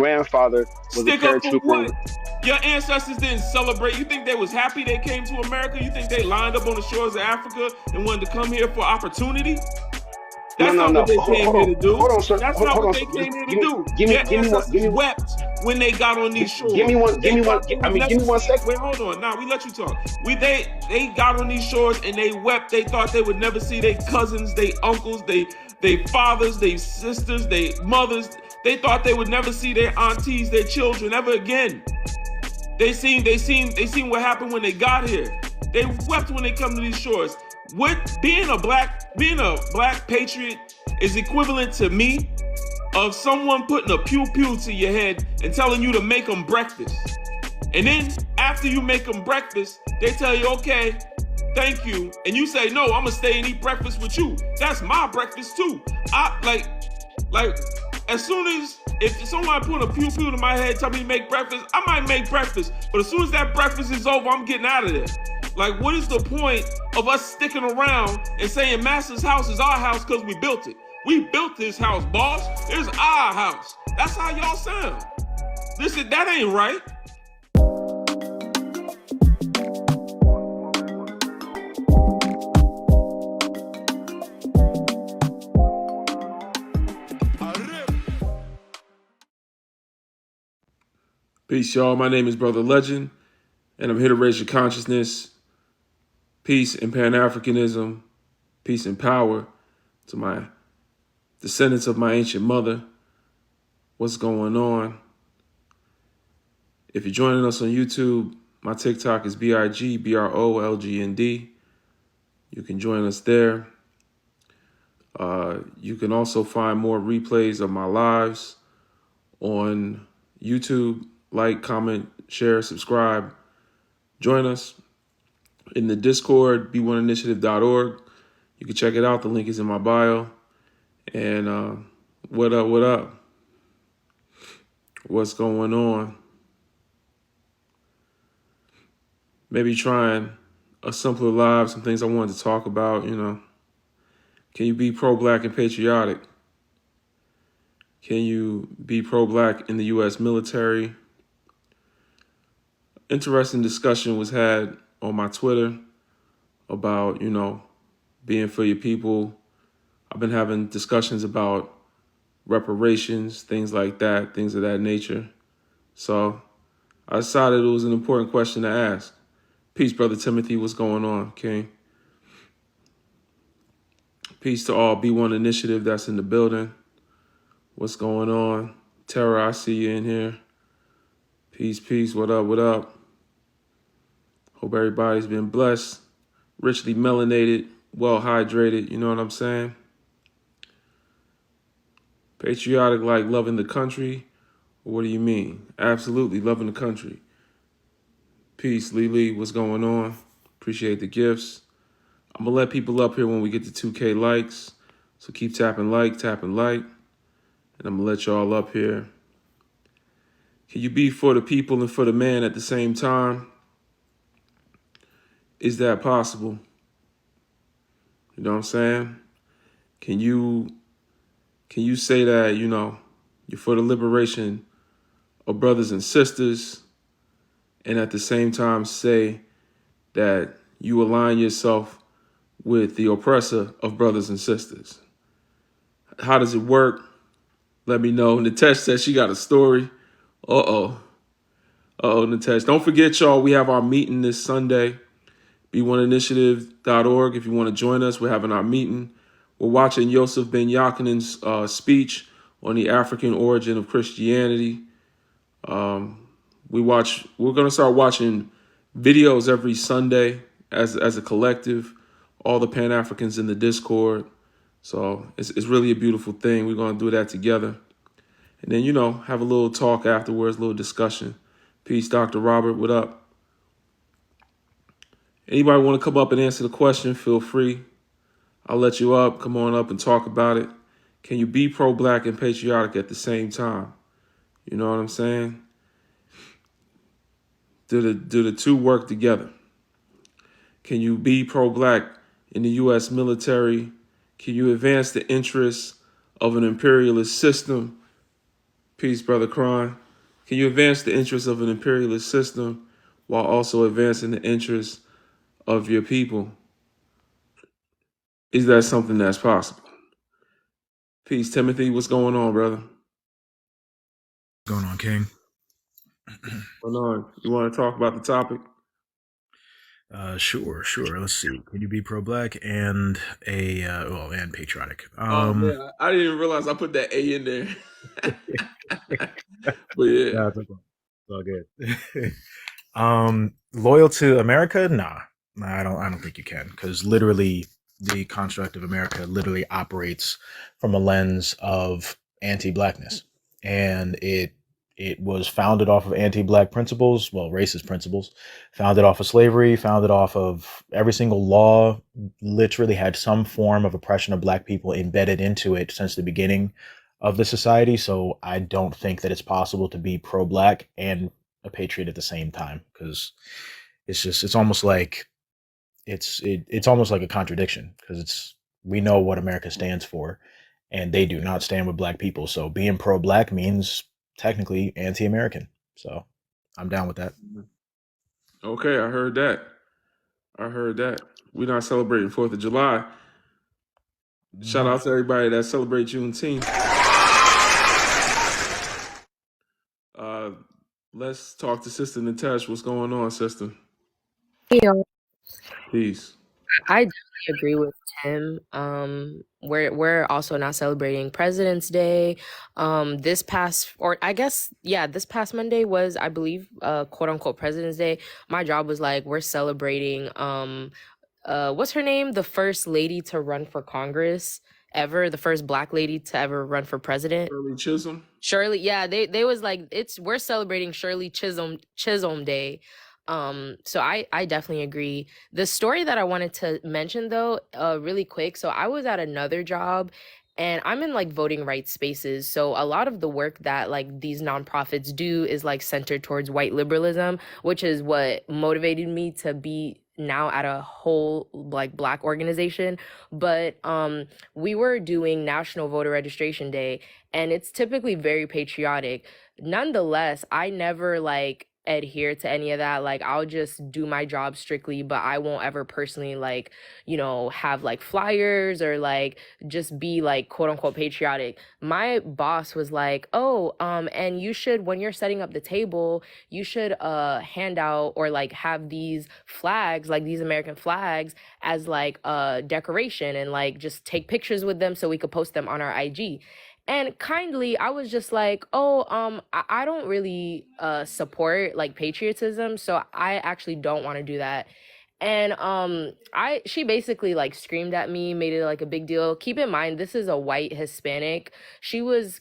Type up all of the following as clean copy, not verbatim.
grandfather was a Stick up for paratrooper. what? Your ancestors didn't celebrate. You think they was happy they came to America? You think they lined up on the shores of Africa and wanted to come here for opportunity? That's not No. what they came here to do. Hold on, sir. That's not Hold what on, they sir. came here to Give me, do. give me, Your give me one. ancestors wept when they got on these Give shores. me one. Give They me one. thought they I would mean, give never me one see. second. Wait, hold on. Nah, we let you talk. They got on these shores and they wept. They thought they would never see their cousins, their uncles, their fathers, their sisters, their mothers. They thought they would never see their aunties, their children ever again. They seen what happened when they got here. They wept when they come to these shores. What being a black patriot is equivalent to me of someone putting a pew pew to your head and telling you to make them breakfast. And then after you make them breakfast, they tell you, okay, thank you. And you say, no, I'm gonna stay and eat breakfast with you. That's my breakfast too. As soon as if someone put a pew pew to my head, tell me to make breakfast, I might make breakfast. But as soon as that breakfast is over, I'm getting out of there. Like, what is the point of us sticking around and saying Master's house is our house because we built it? We built this house, boss. It's our house. That's how y'all sound. That ain't right. Peace, y'all. My name is Brother Legend, and I'm here to raise your consciousness. Peace and Pan-Africanism. Peace and power to my descendants of my ancient mother. What's going on? If you're joining us on YouTube, my TikTok is BIGBROLGND. You can join us there. You can also find more replays of my lives on YouTube. Like, comment, share, subscribe. Join us in the Discord, b1initiative.org. You can check it out. The link is in my bio. And what up? What's going on? Maybe trying a simpler life, some things I wanted to talk about, Can you be pro-black and patriotic? Can you be pro-black in the U.S. military? Interesting discussion was had on my Twitter about, being for your people. I've been having discussions about reparations, things like that, things of that nature. So I decided it was an important question to ask. Peace, Brother Timothy. What's going on, King? Peace to all B1 Initiative that's in the building. What's going on? Tara, I see you in here. Peace. What up? Hope everybody's been blessed, richly melanated, well hydrated. You know what I'm saying? Patriotic, like loving the country? What do you mean? Absolutely, loving the country. Peace, Lily. What's going on? Appreciate the gifts. I'm going to let people up here when we get to 2K likes. So keep tapping like. And I'm going to let y'all up here. Can you be for the people and for the man at the same time? Is that possible? You know what I'm saying? Can you say that, you're for the liberation of brothers and sisters, and at the same time say that you align yourself with the oppressor of brothers and sisters? How does it work? Let me know. Natesh says she got a story. Natesh. Don't forget, y'all, we have our meeting this Sunday. b1initiative.org. If you want to join us, we're having our meeting. We're watching Yosef Ben Yachanin's speech on the African origin of Christianity. We're going to start watching videos every Sunday as a collective, all the Pan-Africans in the Discord. So it's really a beautiful thing. We're going to do that together. And then, have a little talk afterwards, a little discussion. Peace, Dr. Robert. What up? Anybody want to come up and answer the question, feel free. I'll let you up. Come on up and talk about it. Can you be pro-black and patriotic at the same time? You know what I'm saying? Do the two work together? Can you be pro-black in the U.S. military? Can you advance the interests of an imperialist system, Peace, Brother Kron. Can you advance the interests of an imperialist system while also advancing the interests of your people? Is that something that's possible? Peace, Timothy. What's going on, brother? What's going on, King? What's going on? You want to talk about the topic? Sure. Let's see. Can you be pro-black and and patriotic? Oh man, I didn't even realize I put that A in there. But yeah, Yeah, it's all good. Loyal to America? Nah, I don't think you can, because literally the construct of America literally operates from a lens of anti-blackness, and it was founded off of anti-black principles, well, racist principles, founded off of slavery, founded off of every single law, literally had some form of oppression of black people embedded into it since the beginning of the society. So I don't think that it's possible to be pro-black and a patriot at the same time, because it's almost like it's almost like a contradiction, because we know what America stands for, and they do not stand with black people. So being pro-black means technically anti-American. So I'm down with that. okay, I heard that. We're not celebrating 4th of July. Shout out to everybody that celebrates Juneteenth. Uh, let's talk to Sister Natasha. What's going on, sister? Yeah, Peace. I definitely agree with Tim. We're also not celebrating President's Day. This past, or I guess, yeah, this past Monday was, I believe, quote unquote President's Day. My job was like, we're celebrating what's her name? The first lady to run for Congress ever, the first black lady to ever run for president. Shirley Chisholm. Shirley, yeah, they was like, we're celebrating Shirley Chisholm Day. So I definitely agree. The story that I wanted to mention though, really quick. So I was at another job, and I'm in like voting rights spaces. So a lot of the work that like these nonprofits do is like centered towards white liberalism, which is what motivated me to be now at a whole like black organization. But we were doing National Voter Registration Day, and it's typically very patriotic. Nonetheless, I never like adhere to any of that. Like, I'll just do my job strictly, but I won't ever personally like, have like flyers or like just be like quote unquote patriotic. My boss was like, "Oh, and you should, when you're setting up the table, you should hand out or like have these flags, like these American flags, as like a decoration, and like just take pictures with them so we could post them on our IG." And kindly, I was just like, "Oh, I don't really support like patriotism, so I actually don't want to do that." And she basically like screamed at me, made it like a big deal. Keep in mind, this is a white Hispanic. She's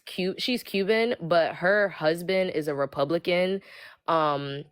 Cuban, but her husband is a Republican. Um,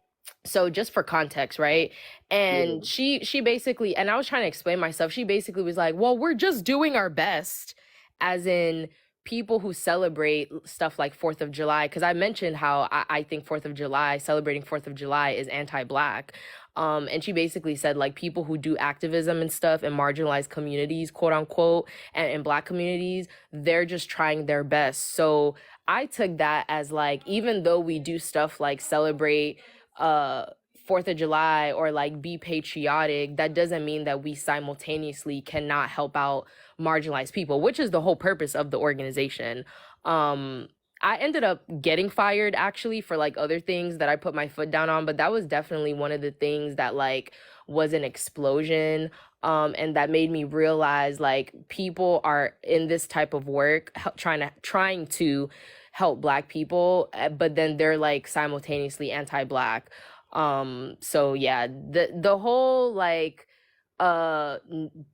so just for context, right? And she basically, and I was trying to explain myself, she basically was like, "Well, we're just doing our best," as in people who celebrate stuff like Fourth of July, because I mentioned how I think Fourth of July, celebrating Fourth of July, is anti-black. And she basically said like people who do activism and stuff in marginalized communities, quote unquote, and in black communities, they're just trying their best. So I took that as like, even though we do stuff like celebrate uh Fourth of July or like be patriotic, that doesn't mean that we simultaneously cannot help out marginalized people, which is the whole purpose of the organization. Um, I ended up getting fired actually for like other things that I put my foot down on, but that was definitely one of the things that like was an explosion. And that made me realize like people are in this type of work trying to help black people, but then they're like simultaneously anti-black. So yeah, the whole like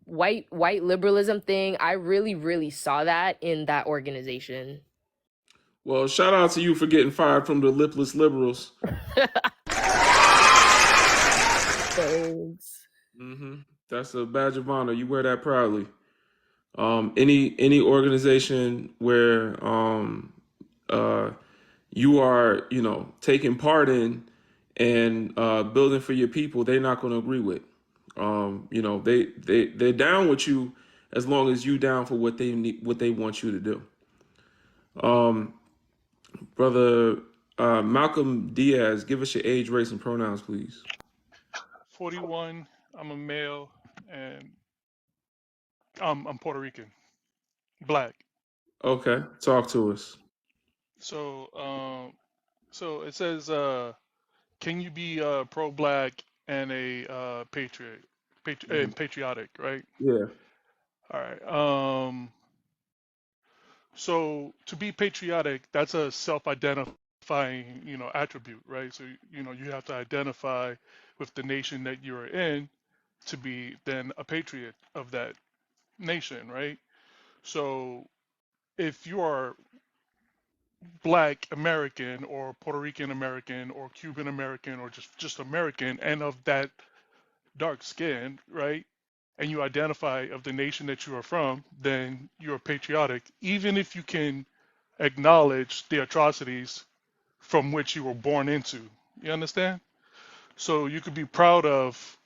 white liberalism thing, I really saw that in that organization. Well, shout out to you for getting fired from the lipless liberals. Thanks. That's a badge of honor. You wear that proudly. Any organization where you are, taking part in and building for your people, they're not going to agree with. They're down with you as long as you down for what they need, what they want you to do. Brother Malcolm Diaz, give us your age, race, and pronouns, please. 41. I'm a male, and I'm Puerto Rican, black. Okay, talk to us. So, so it says, can you be pro-black and a and patriotic, right? Yeah. All right. So to be patriotic, that's a self-identifying, attribute, right? So, you have to identify with the nation that you're in to be then a patriot of that nation, right? So if you are black American or Puerto Rican American or Cuban American or just American and of that dark skin, right? And you identify of the nation that you are from, then you're patriotic, even if you can acknowledge the atrocities from which you were born into. You understand? So you could be proud of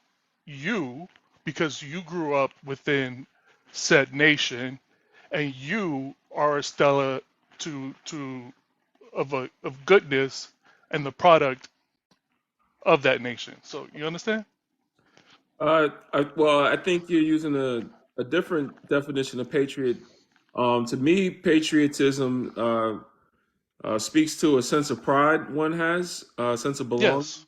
you because you grew up within said nation and you are a stella to of goodness and the product of that nation. So you understand? Well, I think you're using a different definition of patriot. To me, patriotism speaks to a sense of pride one has, a sense of belonging Yes.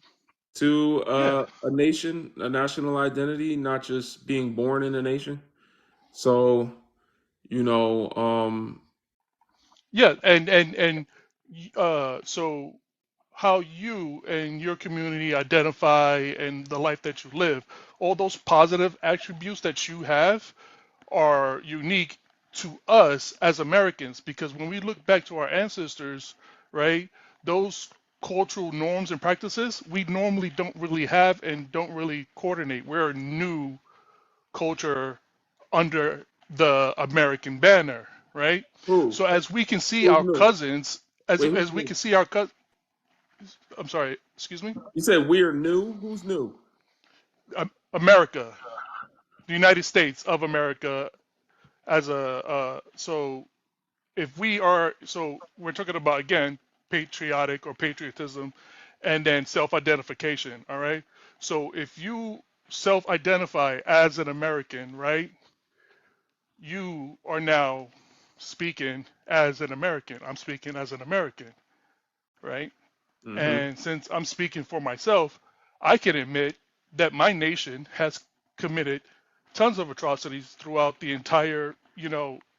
to Yeah. a nation, a national identity, not just being born in a nation. So, you know, Yeah. So how you and your community identify and the life that you live, all those positive attributes that you have are unique to us as Americans because when we look back to our ancestors, right, those cultural norms and practices we normally don't really have and don't really coordinate. We're a new culture under the American banner, right? who? So as we can see Who's our new? cousins, Wait, who's as we new? can see our cousins, I'm sorry, excuse me, You said we're new? Who's new? America, the United States of America, as a so if we are, so we're talking about again patriotic or patriotism and then self-identification, all right? So if you self-identify as an American, right, you are now speaking as an American. I'm speaking as an American, right? Hmm. And since I'm speaking for myself, I can admit that my nation has committed tons of atrocities throughout the entire,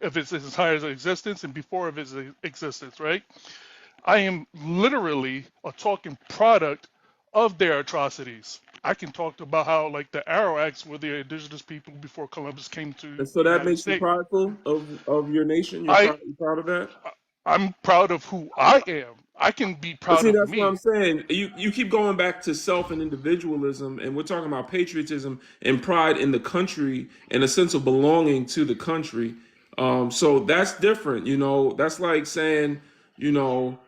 of its entire existence and before of its existence, right? I am literally a talking product of their atrocities. I can talk about how, like, the Arawaks were the indigenous people before Columbus came to And so the that United makes you States. prideful of your nation. I You proud of that? I'm proud of who I am. I can be But proud see, of that's what I'm me. saying. You keep going back to self and individualism, and we're talking about patriotism and pride in the country and a sense of belonging to the country. So that's different. That's like saying, you know,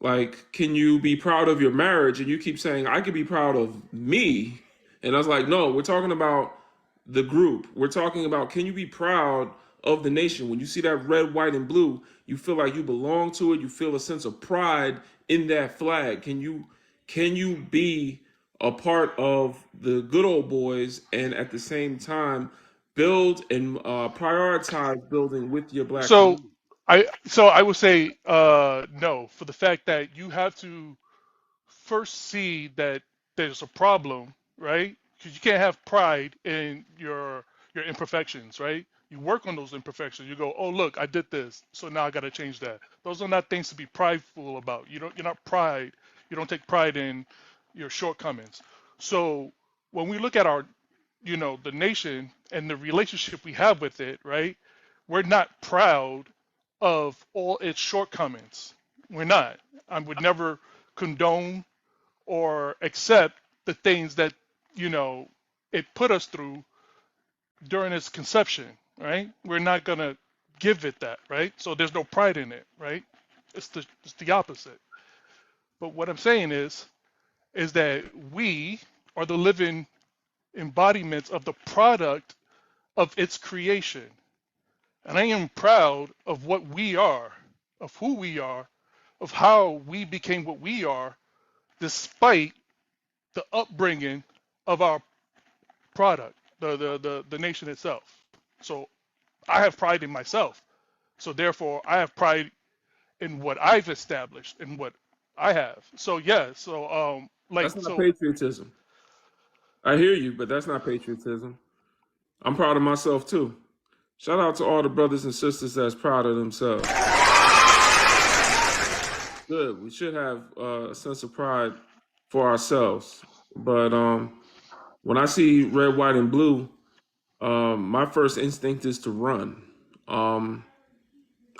like, can you be proud of your marriage? And you keep saying, I can be proud of me. And I was like, no, we're talking about the group. We're talking about, can you be proud of the nation? When you see that red, white, and blue, you feel like you belong to it. You feel a sense of pride in that flag. Can you be a part of the good old boys and at the same time build and prioritize building with your black So community? I would say no, for the fact that you have to first see that there's a problem, right? Because you can't have pride in your imperfections, right? You work on those imperfections. You go, oh look, I did this, so now I got to change that. Those are not things to be prideful about. You're not pride. You don't take pride in your shortcomings. So when we look at our, the nation and the relationship we have with it, right? We're not proud of all its shortcomings. We're not. I would never condone or accept the things that you know it put us through during its conception, right? We're not gonna give it that, right? So there's no pride in it, right? It's the opposite. But what I'm saying is that we are the living embodiments of the product of its creation. And I am proud of what we are, of who we are, of how we became what we are, despite the upbringing of our product, the nation itself. So I have pride in myself. So therefore, I have pride in what I've established and what I have. So yeah, so like That's not so patriotism. I hear you, but that's not patriotism. I'm proud of myself too. Shout out to all the brothers and sisters that's proud of themselves. Good. We should have a sense of pride for ourselves. But when I see red, white, and blue, my first instinct is to run. Um,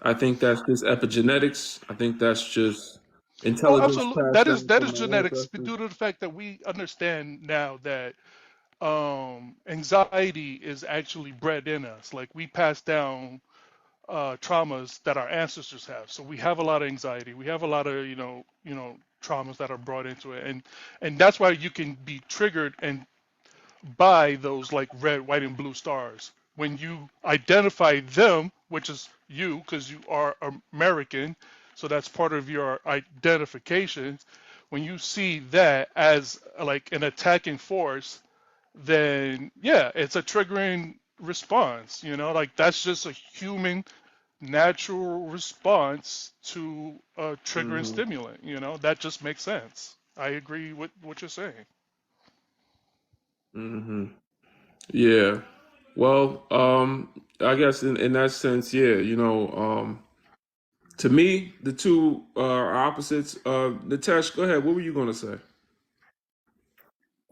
I think that's just epigenetics. I think that's just oh, intelligence absolutely, passed down that from is my genetics ancestors. due to the fact that we understand now that anxiety is actually bred in us. Like we pass down traumas that our ancestors have. So we have a lot of anxiety. We have a lot of traumas that are brought into it, and that's why you can be triggered and by those like red, white, and blue stars. When you identify them, which is you, because you are American, so that's part of your identification. When you see that as like an attacking force, then yeah, it's a triggering response. Like that's just a human natural response to a triggering Hmm. stimulant. That just makes sense. I agree with what you're saying. Hmm. Yeah. Well, I guess in that sense, yeah, to me, the two are opposites. Nitesh, go ahead. What were you going to say?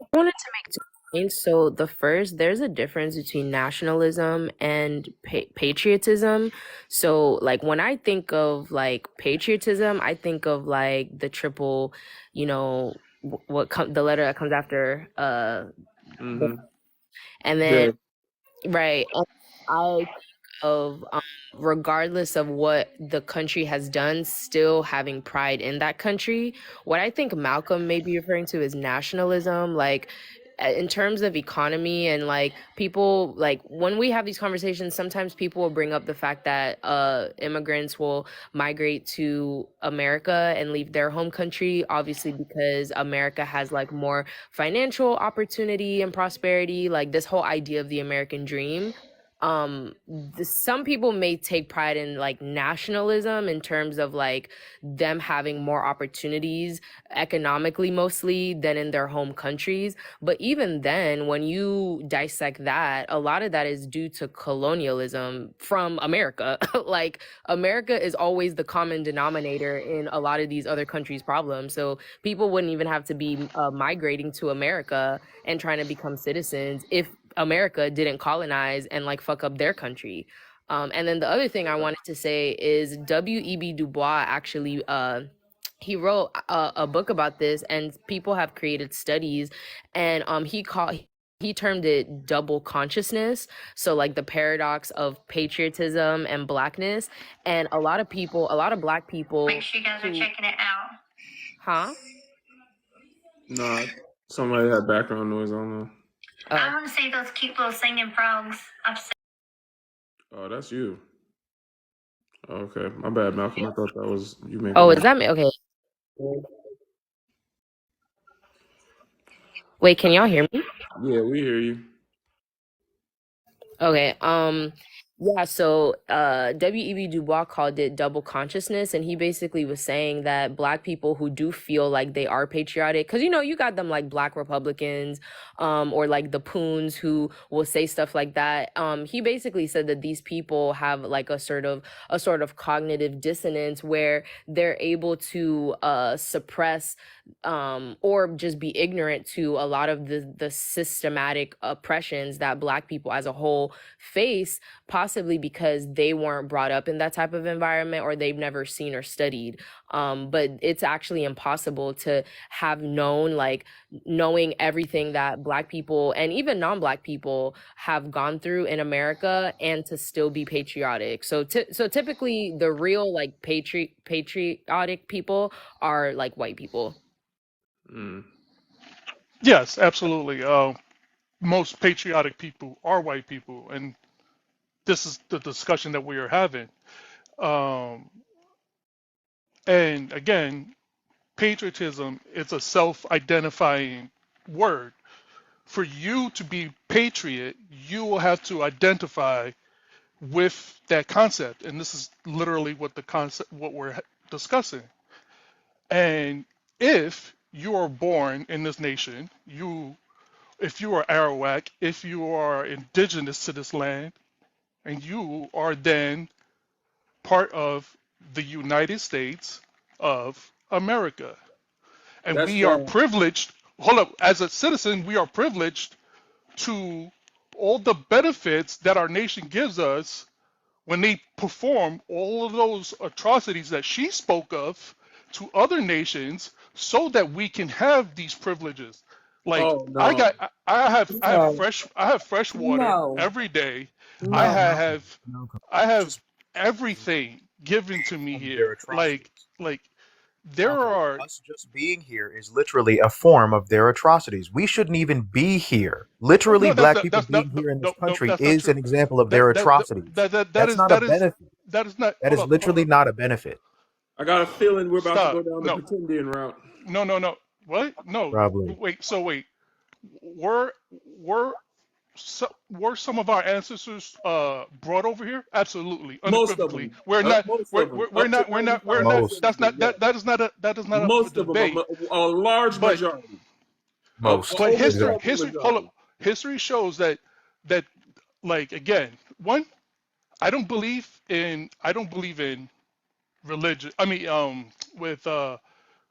I wanted to make two points. So the first, there's a difference between nationalism and patriotism. So like when I think of like patriotism, I think of like the triple, you know, the letter that comes after the, Hmm. and then Yeah. right. And I of regardless of what the country has done, still having pride in that country. What I think Malcolm may be referring to is nationalism, like in terms of economy and like people like when we have these conversations sometimes people will bring up the fact that immigrants will migrate to America and leave their home country obviously because America has like more financial opportunity and prosperity, like this whole idea of the American dream. Some people may take pride in like nationalism in terms of like them having more opportunities economically mostly than in their home countries, but even then when you dissect that, a lot of that is due to colonialism from America. Like America is always the common denominator in a lot of these other countries problems, so people wouldn't even have to be migrating to America and trying to become citizens if America didn't colonize and like fuck up their country. And then the other thing I wanted to say is W.E.B. Du Bois actually he wrote a book about this, and people have created studies, and he termed it double consciousness. So like the paradox of patriotism and blackness, and a lot of black people. Make sure you guys are checking it out. Huh? Nah, somebody had background noise on I want to see those cute little singing frogs. there. Oh, that's you. Okay, my bad, Malcolm. I thought that was you making Oh, is that. that me? Okay. Wait, can y'all hear me? Yeah, we hear you. Okay. Yeah, so W.E.B. Du Bois called it double consciousness, and he basically was saying that black people who do feel like they are patriotic, because you got them like black Republicans, or like the poons who will say stuff like that. He basically said that these people have like a sort of cognitive dissonance where they're able to suppress or just be ignorant to a lot of the systematic oppressions that black people as a whole face, possibly because they weren't brought up in that type of environment or they've never seen or studied. But it's actually impossible to have known, like knowing everything that black people and even non-black people have gone through in America and to still be patriotic. So typically the real like patriotic people are like white people. Mm. Yes, absolutely. Most patriotic people are white people, and this is the discussion that we are having. Um, And again, patriotism is a self-identifying word. For you to be patriot, you will have to identify with that concept, and this is literally what we're discussing. And if you are born in this nation, if you are Arawak, if you are indigenous to this land, and you are then part of the United States of America, and That's we are privileged. Hold up, as a citizen, we are privileged to all the benefits that our nation gives us when they perform all of those atrocities that she spoke of to other nations so that we can have these privileges. Like oh no. No, I have fresh water no, every day. I no. have Malcolm, I that's have just everything given to me of their here. atrocities. Like there Malcolm, are us just being here is literally a form of their atrocities. We shouldn't even be here. Literally, no black people that's being no here in this no no country that's not is true. an example of their That that atrocities. that That's is not a benefit. that is not. That is Hold literally up. not a benefit. I got a feeling we're about to go Stop. down the No. pretendian route. No. What? No. Probably. Wait. So wait. Were were were some of our ancestors brought over here? Absolutely, Most of unequivocally. them. We're not. Most of them. Up to We're 95% not. of Most. That's them, not. yes. That is not up for Most of them. debate. A large But majority. Most. but Exactly. Overwhelming hold up. majority. History shows that like again one. I don't believe in religion. I mean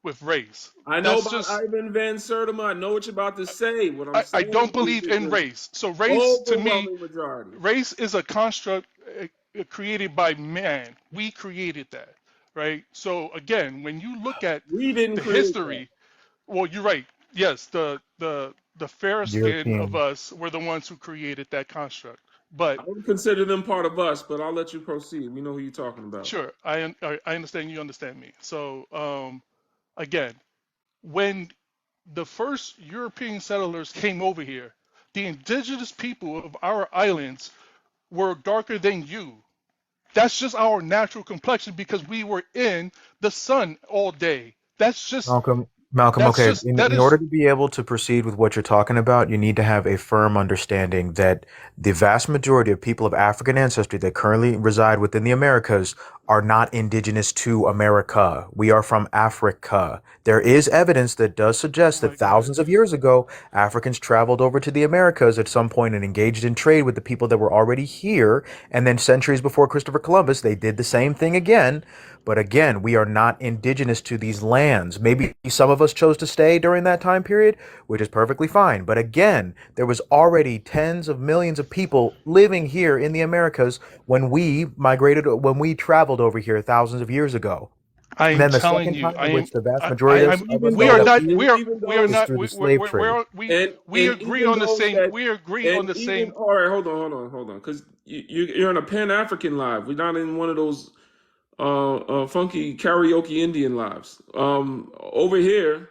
with race. I know That's about just Ivan Van Sertima. I know what you're about to say. What I'm I don't saying is believe it's in an race. So race to me, overwhelming majority. race is a construct created by man. We created that, right? So again, when you look at We didn't the create that. history, well, you're right. Yes, the fair skin of European. us were the ones who created that construct. But I would consider them part of us, but I'll let you proceed. We know who you're talking about. sure, I understand you understand me. So again, when the first European settlers came over here, the indigenous people of our islands were darker than you. That's just our natural complexion because we were in the sun all day. Malcolm, That's okay. just that In is order to be able to proceed with what you're talking about, you need to have a firm understanding that the vast majority of people of African ancestry that currently reside within the Americas are not indigenous to America. We are from Africa. There is evidence that does oh suggest that my god. thousands of years ago, Africans traveled over to the Americas at some point and engaged in trade with the people that were already here. And then centuries before Christopher Columbus, they did the same thing again. But again, we are not indigenous to these lands. Maybe some of us chose to stay during that time period, which is perfectly fine. But again, there was already tens of millions of people living here in the Americas when we traveled over here thousands of years ago. I And am then the telling second you, time I in am which the vast I majority And I'm of us even we are ended up though, not here even we are though, is not through the slave trade. we and agree even on the though same that, we agree on and the even same all right, hold on, because you're in a Pan African live. We're not in one of those funky karaoke Indian lives. Over here,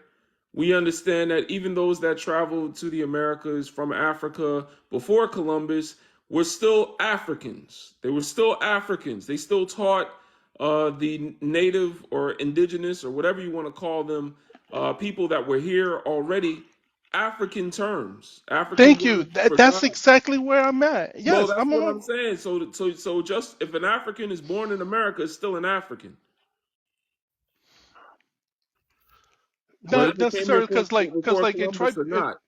we understand that even those that traveled to the Americas from Africa before Columbus were still Africans. They were still Africans. They still taught the native or indigenous or whatever you want to call them, people that were here already, African terms, African thank you. words for That's God. exactly where I'm at. Well, Yes, that's I'm what on I'm saying. So just if an African is born in America, it's still an African, whether not they came here necessarily because before like in Columbus tribe or not.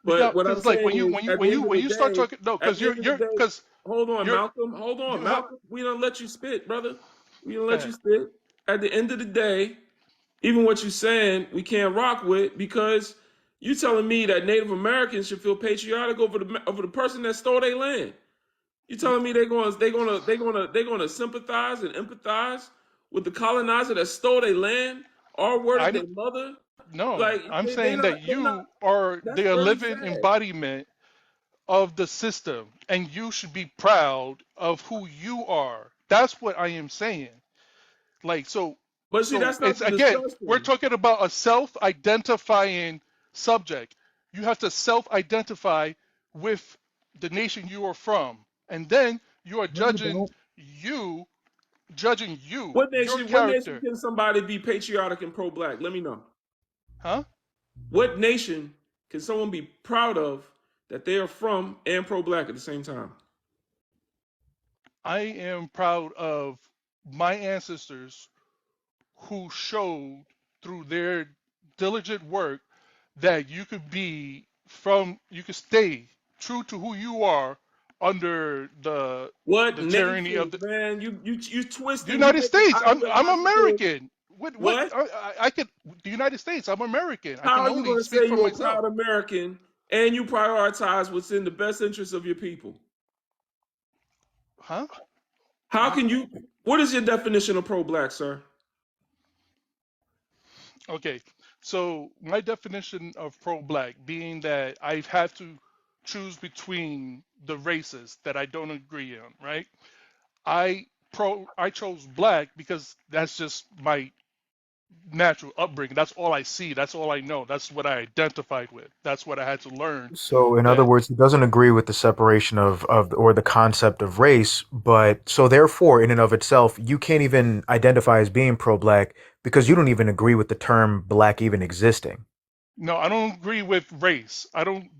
But what I'm because like saying is, at the end of when the you start day, talking no at because the end of the you're day, because you're Hold on, you have Malcolm. We don't let you spit, brother. We don't let okay. you spit. At the end of the day, even what you're saying, we can't rock with because you telling me that Native Americans should feel patriotic over the person that stole their land. You telling me they're gonna sympathize and empathize with the colonizer that stole their land, our word of I their mother? no, Like I'm they saying not that they not. you are That's the very living sad. embodiment of the system and you should be proud of who you are. That's what I am saying. Like But see, so that's not it's the again, we're discussion. talking about a self-identifying subject. You have to self-identify with the nation you are from. And then you are No, you judging don't. you judging you, What your nation? What nation character. can somebody be patriotic and pro-black? Let me know. Huh? What nation can someone be proud of that they are from and pro-black at the same time? I am proud of my ancestors who showed through their diligent work that you could stay true to who you are under What the tyranny of nation, man? You the twisting. You United make it States. out of the I'm logical. American. What What? I could the United States. I'm American. I How can are you only going to speak say for you're a myself. proud American and you prioritize what's in the best interest of your people? Huh? How can you? What is your definition of pro-black, sir? Okay. So my definition of pro-black being that I have to choose between the races that I don't agree on, right? I chose black because that's just my natural upbringing. That's all I see. That's all I know. That's what I identified with. That's what I had to learn. So, in other That words, he doesn't agree with the separation of or the concept of race, but so therefore, in and of itself, you can't even identify as being pro-black because you don't even agree with the term black even existing. no, I don't agree with race. I don't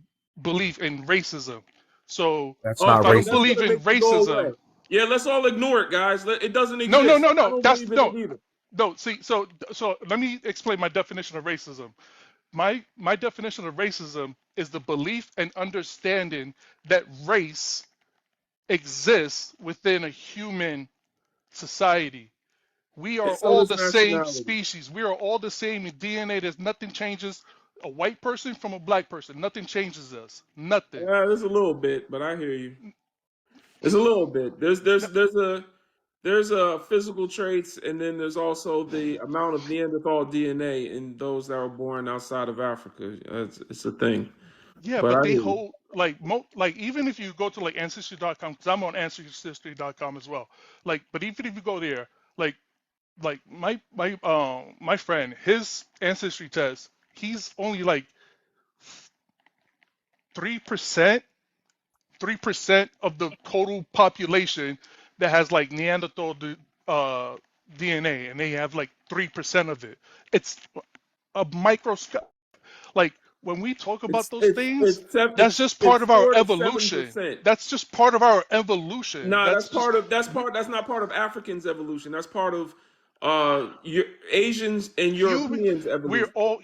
believe in racism. So That's not if I Okay, don't that's racism. believe gonna in make it go racism, away. Yeah, let's all ignore it, guys. It doesn't no, no, exist. no, I no. don't That's believe in it no, either. no. See, so let me explain my definition of racism. My definition of racism is the belief and understanding that race exists within a human society. We are So all does the same nationality. species. We are all the same in DNA. There's nothing changes a white person from a black person. Nothing changes us. Nothing. There's a little bit, but I hear you. There's a little bit. No, There's a physical traits, and then there's also the amount of Neanderthal DNA in those that were born outside of Africa. It's a thing. yeah, But but I they hear you. hold like even if you go to like ancestry.com, because I'm on ancestry.com as well. Like, but even if you go there, like my friend, his ancestry test, he's only like 3%, 3% of the total population that has like Neanderthal DNA, and they have like 3% of it. It's a microscope. Like when we talk about It's those it's things, it's sev- that's just part it's of our 4 to 7 evolution. percent. That's just part of our evolution. No, That's just we, that's not part of Africans' evolution. That's part of Asians and human. Europeans' We're evolution. all,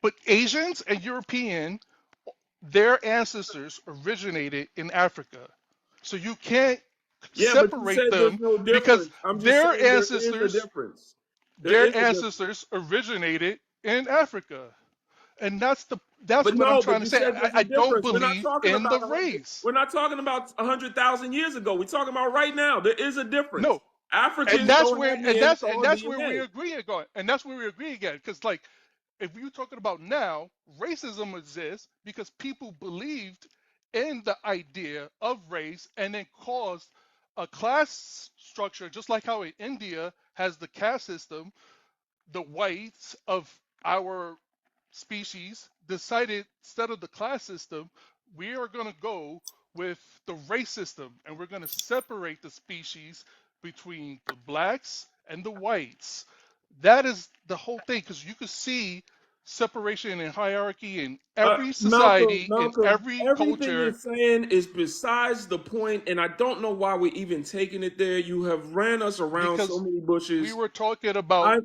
but Asians and European, their ancestors originated in Africa. So you can't Yeah, but you separate said there's them no because difference. I'm just saying there is a difference. There their is a difference. ancestors originated in Africa. And that's But what I'm no, trying but to you say. said there's a I don't difference. We're not believe talking in about the 100. race. We're not talking about 100,000 years ago. We're talking about right now. There is a difference. No, and Africans that's don't where have and Neanderthal that's where DNA. we agree again. And that's where we agree again. Because like if you're talking about now, racism exists because people believed in the idea of race and then caused a class structure, just like how in India has the caste system, the whites of our species decided instead of the class system, we are going to go with the race system and we're going to separate the species between the blacks and the whites. That is the whole thing because you could see separation and hierarchy in every Malcolm, society, in Malcolm, every everything you're culture, saying is besides the point, and I don't know why we're even taking it there. You have ran us around so because many we bushes. were talking about.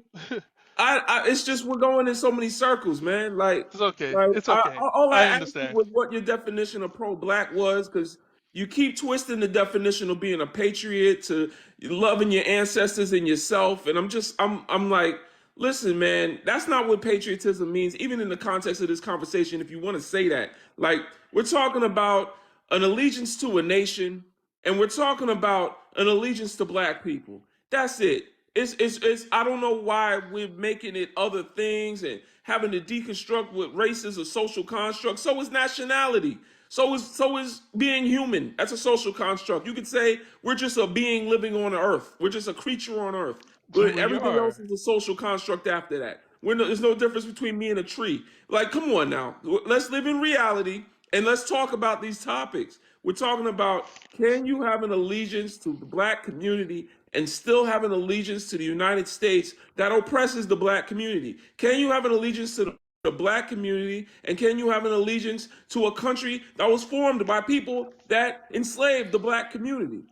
I it's just we're going in so many circles, man. It's okay. Like It's okay. all I I asked you understand. was what your definition of pro-black was, because you keep twisting the definition of being a patriot to loving your ancestors and yourself, and I'm like, listen, man, that's not what patriotism means, even in the context of this conversation. If you want to say that, like, we're talking about an allegiance to a nation, and we're talking about an allegiance to black people. That's it. It's I don't know why we're making it other things and having to deconstruct what race is a social construct. So is nationality. So is being human. That's a social construct. You could say we're just a being living on earth. We're just a creature on earth. But We everything else are. is a social construct after that. There's no difference between me and a tree. Like, come on now. Let's live in reality and let's talk about these topics. We're talking about, can you have an allegiance to the black community and still have an allegiance to the United States that oppresses the black community? Can you have an allegiance to the black community, and can you have an allegiance to a country that was formed by people that enslaved the black community?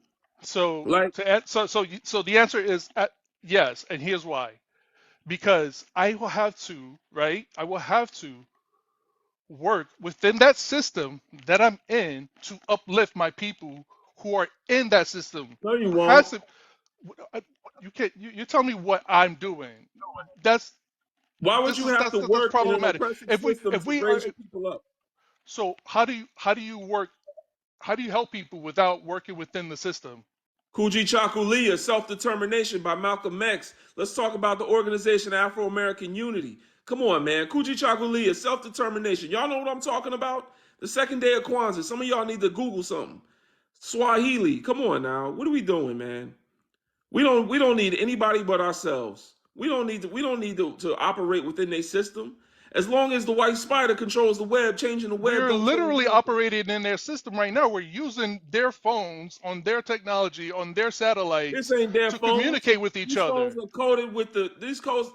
So Like, to add, so the answer is yes, and here's why. Because I will have to, right? I will have to work within that system that I'm in to uplift my people who are in that system. no, you Has won't. to, I- you can't. You tell me what I'm doing. That's Why would this you is have to that's work in an problematic. oppressive If we system if to we are raise your people up? so how do you work? How do you help people without working within the system? Kujichagulia, Self-Determination by Malcolm X. Let's talk about the Organization of Afro-American Unity. Come on, man. Kujichagulia, Self-Determination. Y'all know what I'm talking about? The second day of Kwanzaa. Some of y'all need to Google something. Swahili. Come on now. What are we doing, man? We don't need anybody but ourselves. We don't need to operate within their system. As long as the white spider controls the web, changing the web We're don't change literally nothing. operating in their system right now. We're using their phones on their technology, on their This satellites ain't their to phones. communicate with each These phones other. are coded with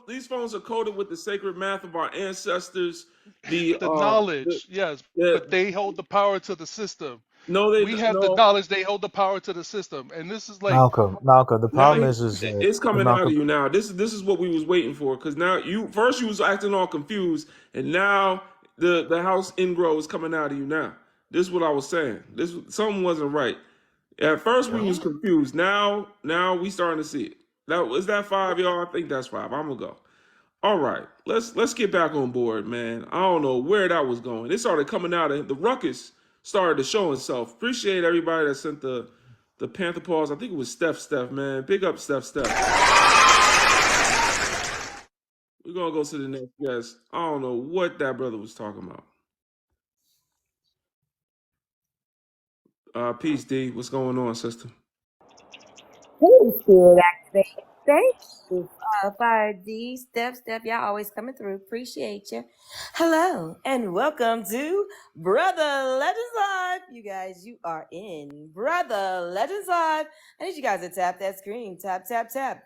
these phones are coded with the sacred math of our ancestors. The The the, knowledge, yes, but the they hold the power to the system. no they We have the no knowledge, they hold the power to the system. And this is like, Malcolm. The now problem is that it's coming out of Malcolm. you now. This is what we was waiting for, because now you was acting all confused, and now the house ingrow is coming out of you now. This is what I was saying. This something wasn't right. At first we Yep. was hmm? confused. Now we starting to see it. That was that five, y'all. I think that's five. I'm gonna go. All right, let's get back on board, man. I don't know where that was going. It started coming out of the ruckus started to show itself. Appreciate everybody that sent the Panther paws. I think it was Steph, man. Big up Steph. We're gonna go to the next guest. I don't know what that brother was talking about. Peace, D. What's going on, sister? Please good activate. Thank you, Fire D, Steph. Y'all always coming through. Appreciate you. Hello, and welcome to Brother Legends Live. You guys, you are in Brother Legends Live. I need you guys to tap that screen. Tap.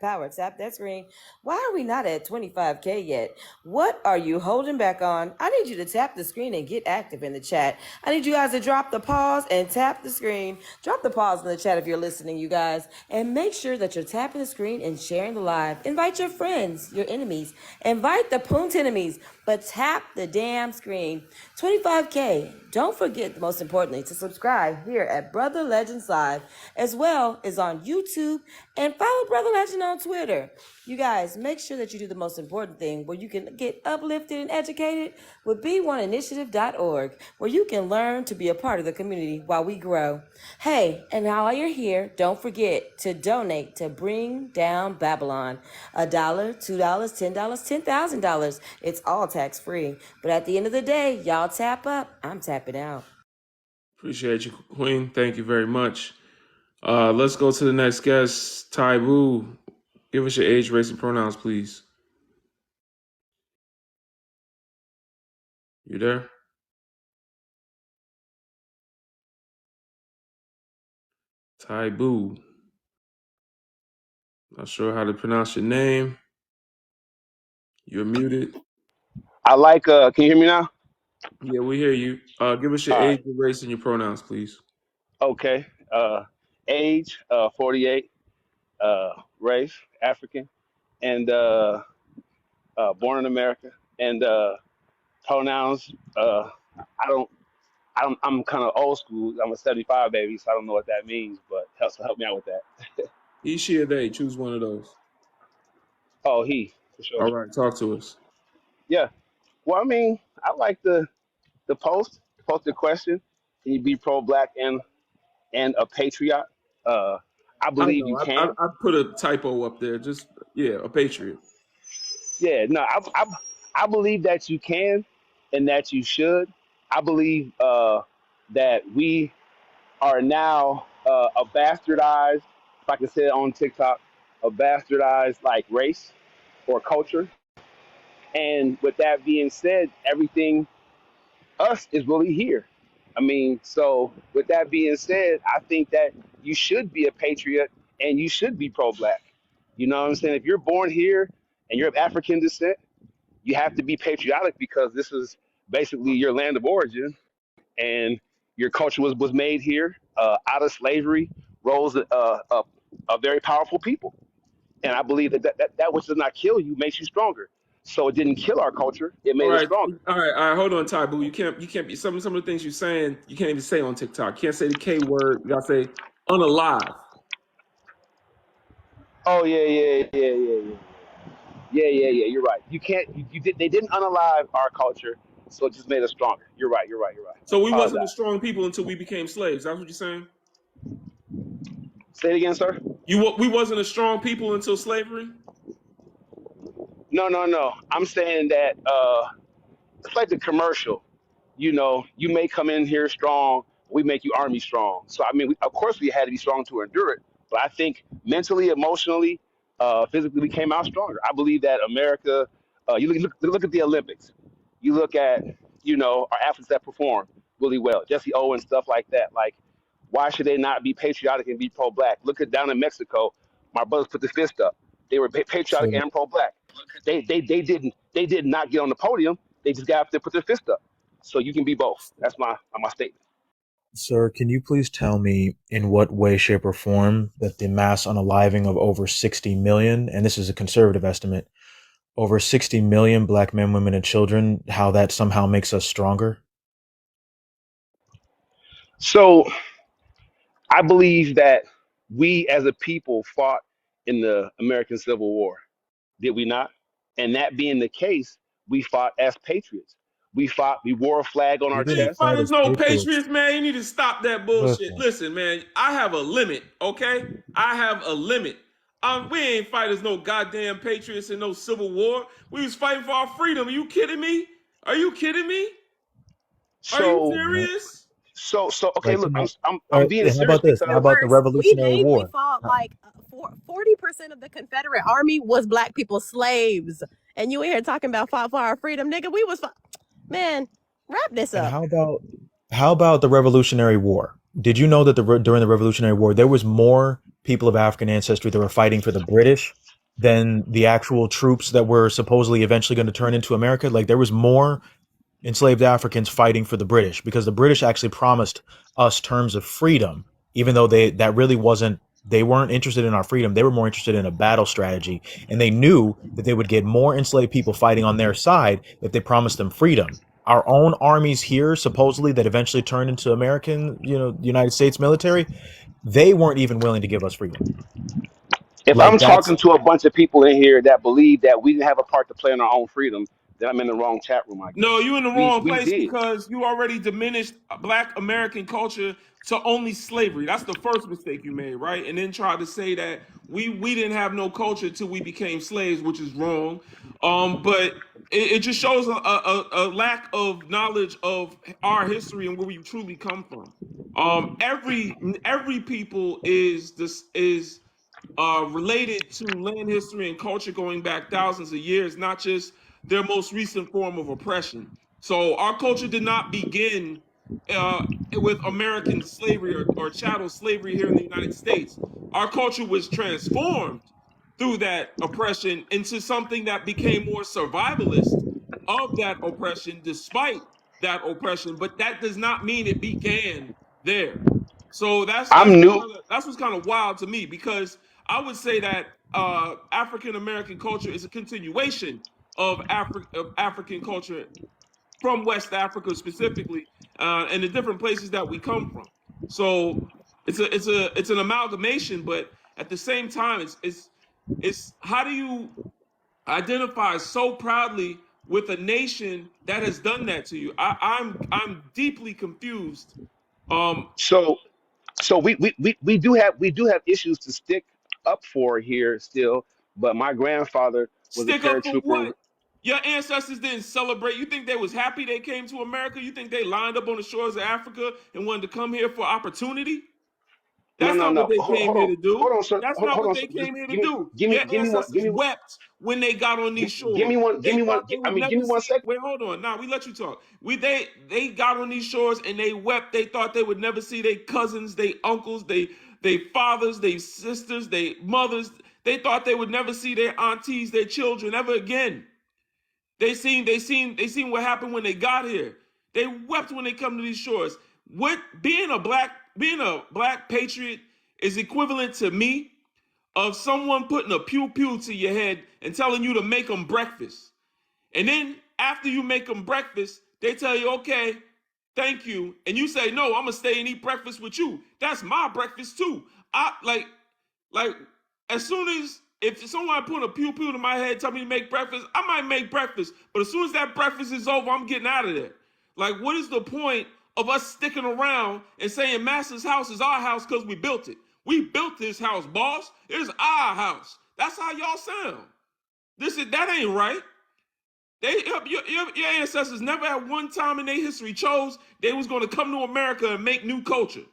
Power, tap that screen. Why are we not at 25K yet? What are you holding back on? I need you to tap the screen and get active in the chat. I need you guys to drop the pause and tap the screen. Drop the pause in the chat if you're listening, you guys. And make sure that you're tapping the screen and sharing the live. Invite your friends, your enemies. Invite the Punt enemies. But tap the damn screen. 25K. Don't forget, most importantly, to subscribe here at Brother Legends Live, as well as on YouTube, and follow Brother Legend on Twitter. You guys, make sure that you do the most important thing where you can get uplifted and educated with B1initiative.org, where you can learn to be a part of the community while we grow. Hey, and while you're here, don't forget to donate to Bring Down Babylon. $1, $2, $10, $10,000. It's all tax free. But at the end of the day, y'all tap up. I'm tapping out. Appreciate you, Queen. Thank you very much. Let's go to the next guest, Taibu. Give us your age, race, and pronouns, please. You there? Taibu. Not sure how to pronounce your name. You're muted. I like can you hear me now? Yeah, we hear you. Give us your All right. age, your race, and your pronouns, please. Okay. Age 48, race African, and born in America, and pronouns I don't I'm kind of old school. I'm a 75 baby, so I don't know what that means, but help me out with that. He, she, or they. Choose one of those. Oh, he, for sure. All right, talk to us. Yeah. Well, I mean, I like the post the question. Can you be pro black and a patriot? Uh I I believe know. you I, can. I put a typo up there. Just yeah, a patriot. Yeah, no, I believe that you can and that you should. I believe that we are now a bastardized, if I can say it on TikTok, a bastardized like race or culture. And with that being said, everything us is really here. I mean, so with that being said, I think that you should be a patriot and you should be pro-black. You know what I'm saying? If you're born here and you're of African descent, you have to be patriotic because this is basically your land of origin, and your culture was made here. Out of slavery rose a very powerful people, and I believe that which does not kill you makes you stronger. So it didn't kill our culture; it All made us right, stronger. all right, all right. Hold on, Ty Boo. You can't be some of the things you're saying. You can't even say on TikTok. You can't say the K word. You gotta say unalive. Oh yeah. You're right. You can't. You did. They didn't unalive our culture, so it just made us stronger. You're right. You're right. So we wasn't a Apologize. strong people until we became slaves. That's what you're saying. Say it again, sir. We wasn't a strong people until slavery. No. I'm saying that it's like the commercial. You know, you may come in here strong, we make you army strong. So I mean, of course, we had to be strong to endure it. But I think mentally, emotionally, physically, we came out stronger. I believe that America. You look at the Olympics. You look at our athletes that perform really well, Jesse Owens, stuff like that. Like, why should they not be patriotic and be pro-black? Look at down in Mexico, my brothers put the fist up. They were patriotic So, and pro-black. They did not get on the podium. They just got up there, put their fist up. So you can be both. That's my statement. sir, can you please tell me in what way, shape, or form that the mass unaliving of over 60 million, and this is a conservative estimate, over 60 million black men, women, and children, how that somehow makes us stronger? So I believe that we as a people fought in the American Civil War, did we not? And that being the case, we fought as patriots. We fought, we wore a flag on We our We didn't ain't chest. fight fighters, as no patriots. patriots, man. You need to stop that bullshit. Listen, Listen, man, I have a limit, okay? I have a limit. We ain't fighters, no goddamn patriots in no civil war. We was fighting for our freedom. Are you kidding me? Are you kidding me? Are you So what? serious? okay, Like, look, come I'm on. I'm All I'm right, being how serious about this? How because about the Worse, we Revolutionary named, we War? fought like 40% of the Confederate Army was black people slaves. And you in here talking about fought for our freedom, nigga. We was, man, wrap this And up. how about the Revolutionary War? Did you know that during the Revolutionary War there was more people of African ancestry that were fighting for the British than the actual troops that were supposedly eventually going to turn into America? Like there was more enslaved Africans fighting for the British because the British actually promised us terms of freedom, even though they weren't interested in our freedom. They were more interested in a battle strategy. And they knew that they would get more enslaved people fighting on their side if they promised them freedom. Our own armies here, supposedly, that eventually turned into American, United States military, they weren't even willing to give us freedom. if I'm Like talking that's to a bunch of people in here that believe that we didn't have a part to play in our own freedom, then I'm in the wrong chat room, I No, guess. you're in the We wrong we place did. because you already diminished Black American culture to only slavery. That's the first mistake you made, right? And then try to say that we didn't have no culture till we became slaves, which is wrong. But it just shows a lack of knowledge of our history and where we truly come from. Every people is related to land history and culture going back thousands of years, not just their most recent form of oppression. So our culture did not begin uh, with American slavery or chattel slavery here in the United States. Our culture was transformed through that oppression into something that became more survivalist of that oppression, despite that oppression. But that does not mean it began there. So I'm new. that's what's kind of wild to me because I would say that African American culture is a continuation of African culture from West Africa specifically, and the different places that we come from. So it's an amalgamation, but at the same time, it's how do you identify so proudly with a nation that has done that to you? I'm deeply confused. Um, So we do have issues to stick up for here still, but my grandfather was a Stick up for paratrooper. what? Your ancestors didn't celebrate. You think they was happy they came to America? You think they lined up on the shores of Africa and wanted to come here for opportunity? No, That's no, not what no. they Hold, came hold here on, to hold do. on, sir. That's Hold not on, what sir. they Just came here to give me, do. give Your me, give me one, give ancestors me, wept when they got on these give shores. me one, give They me one. thought they I would mean, give never me one see. second. Wait, hold on. Now we let you talk. They got on these shores and they wept. They thought they would never see their cousins, their uncles, their fathers, their sisters, their mothers. They thought they would never see their aunties, their children ever again. They seen what happened when they got here. They wept when they come to these shores. What being a black patriot is equivalent to me of someone putting a pew pew to your head and telling you to make them breakfast. And then after you make them breakfast, they tell you, okay, thank you. And you say, no, I'm gonna stay and eat breakfast with you. That's my breakfast too. I like as soon as if someone put a pew pew to my head, tell me to make breakfast, I might make breakfast. But as soon as that breakfast is over, I'm getting out of there. Like, what is the point of us sticking around and saying Master's house is our house because we built it? We built this house, boss. It's our house. That's how y'all sound. That ain't right. Your ancestors never at one time in their history chose they was going to come to America and make new culture.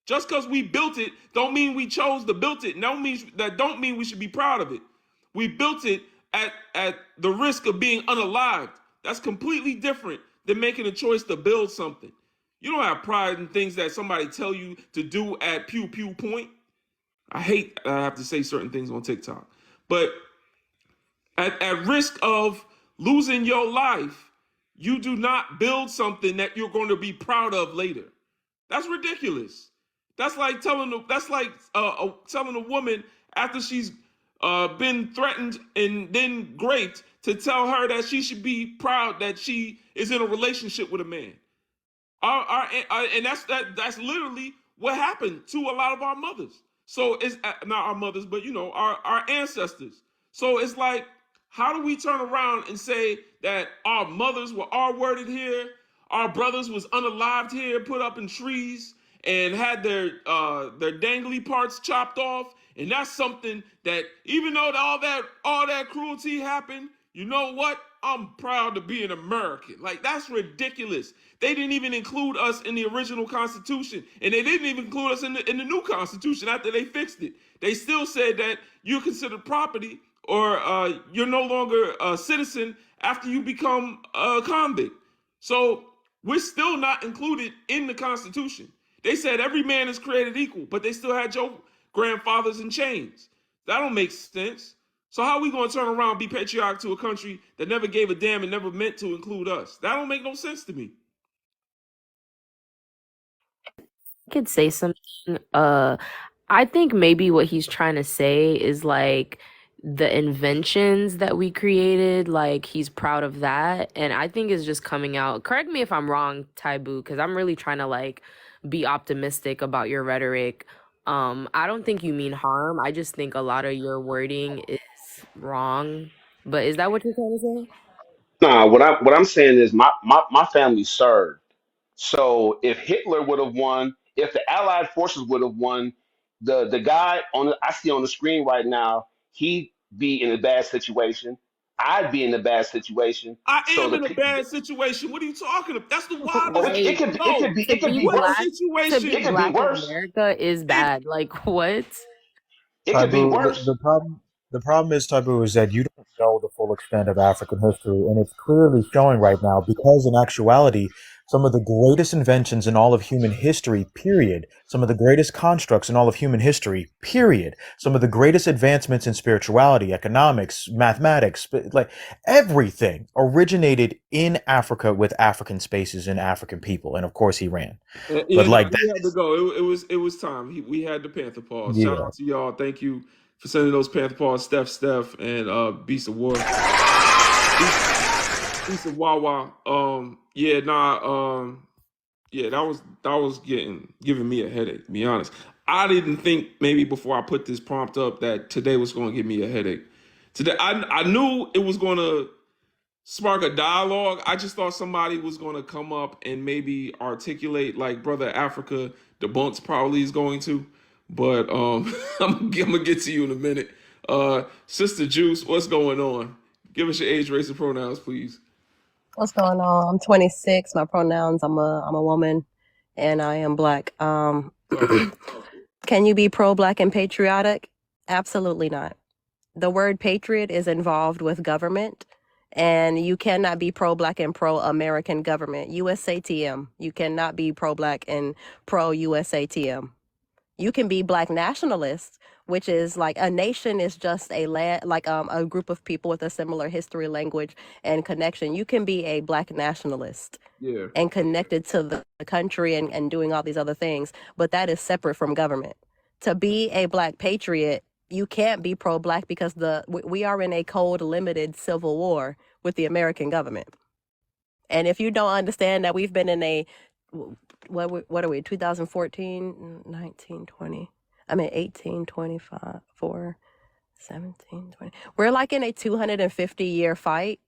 Just because we built it don't mean we chose to build it. Don't mean we should be proud of it. We built it at the risk of being unalived. That's completely different than making a choice to build something. You don't have pride in things that somebody tell you to do at pew pew point. I hate I have to say certain things on TikTok. But at risk of losing your life, you do not build something that you're going to be proud of later. That's ridiculous. That's like telling a woman after she's been threatened and then raped to tell her that she should be proud that she is in a relationship with a man. And that's literally what happened to a lot of our mothers. So it's not our mothers, but our ancestors. So it's like, how do we turn around and say that our mothers were R-worded here, our brothers was unalived here, put up in trees, and had their dangly parts chopped off, and that's something that even though all that cruelty happened, you know what? I'm proud to be an American. Like, that's ridiculous. They didn't even include us in the original Constitution, and they didn't even include us in the new Constitution after they fixed it. They still said that you're considered property, or you're no longer a citizen after you become a convict. So we're still not included in the Constitution. They said every man is created equal, but they still had your grandfathers in chains. That don't make sense. So how are we going to turn around and be patriotic to a country that never gave a damn and never meant to include us? That don't make no sense to me. I could say something. I think maybe what he's trying to say is like the inventions that we created, like he's proud of that. And I think it's just coming out. Correct me if I'm wrong, Taibu, because I'm really trying to like be optimistic about your rhetoric. I don't think you mean harm. I just think a lot of your wording is wrong. But is that what you're trying to say? Nah, what I'm saying is my family served. So if Hitler would have won, if the Allied forces would have won, the guy I see on the screen right now, he'd be in a bad situation. I'd be in a bad situation. I So am in a bad situation. What are you talking about? That's the wildest. it Wait, could it No. could be to it could be be What black, worse. to be It situation? could be black in worse. America is It, bad. Like what? It could be Tabu, worse. the problem is, Tabu, is that you don't know the full extent of African history, and it's clearly showing right now because, in actuality, some of the greatest inventions in all of human history, period, some of the greatest constructs in all of human history, period, some of the greatest advancements in spirituality, economics, mathematics, like everything originated in Africa with African spaces and African people, and of course, he ran. yeah, But no, like that, he had to go. It was time. We had the Panther Paws. Shout yeah. out to y'all. Thank you for sending those Panther Paws, Steph, and Beast of War, Beast of Wawa. Yeah, nah. Yeah, that was giving me a headache. To be honest, I didn't think maybe before I put this prompt up that today was going to give me a headache. Today, I knew it was going to spark a dialogue. I just thought somebody was going to come up and maybe articulate like Brother Africa debunks probably is going to. But I'm gonna get to you in a minute. Sister Juice, what's going on? Give us your age, race, and pronouns, please. What's going on? I'm 26. My pronouns, I'm a woman and I am black. Talk to me. Can you be pro-black and patriotic? Absolutely not. The word patriot is involved with government, and you cannot be pro-black and pro-American government. USATM. You cannot be pro-black and pro-USATM. You can be black nationalist, which is like a nation is just a land, like a group of people with a similar history, language, and connection. You can be a black nationalist Yeah. and connected to the country and doing all these other things, but that is separate from government. To be a black patriot, you can't be pro-black because we are in a cold, limited civil war with the American government. And if you don't understand that we've been in a, what are we, 2014, 19, 20, 18, 25, 4, 17, 20. We're like in a 250-year fight,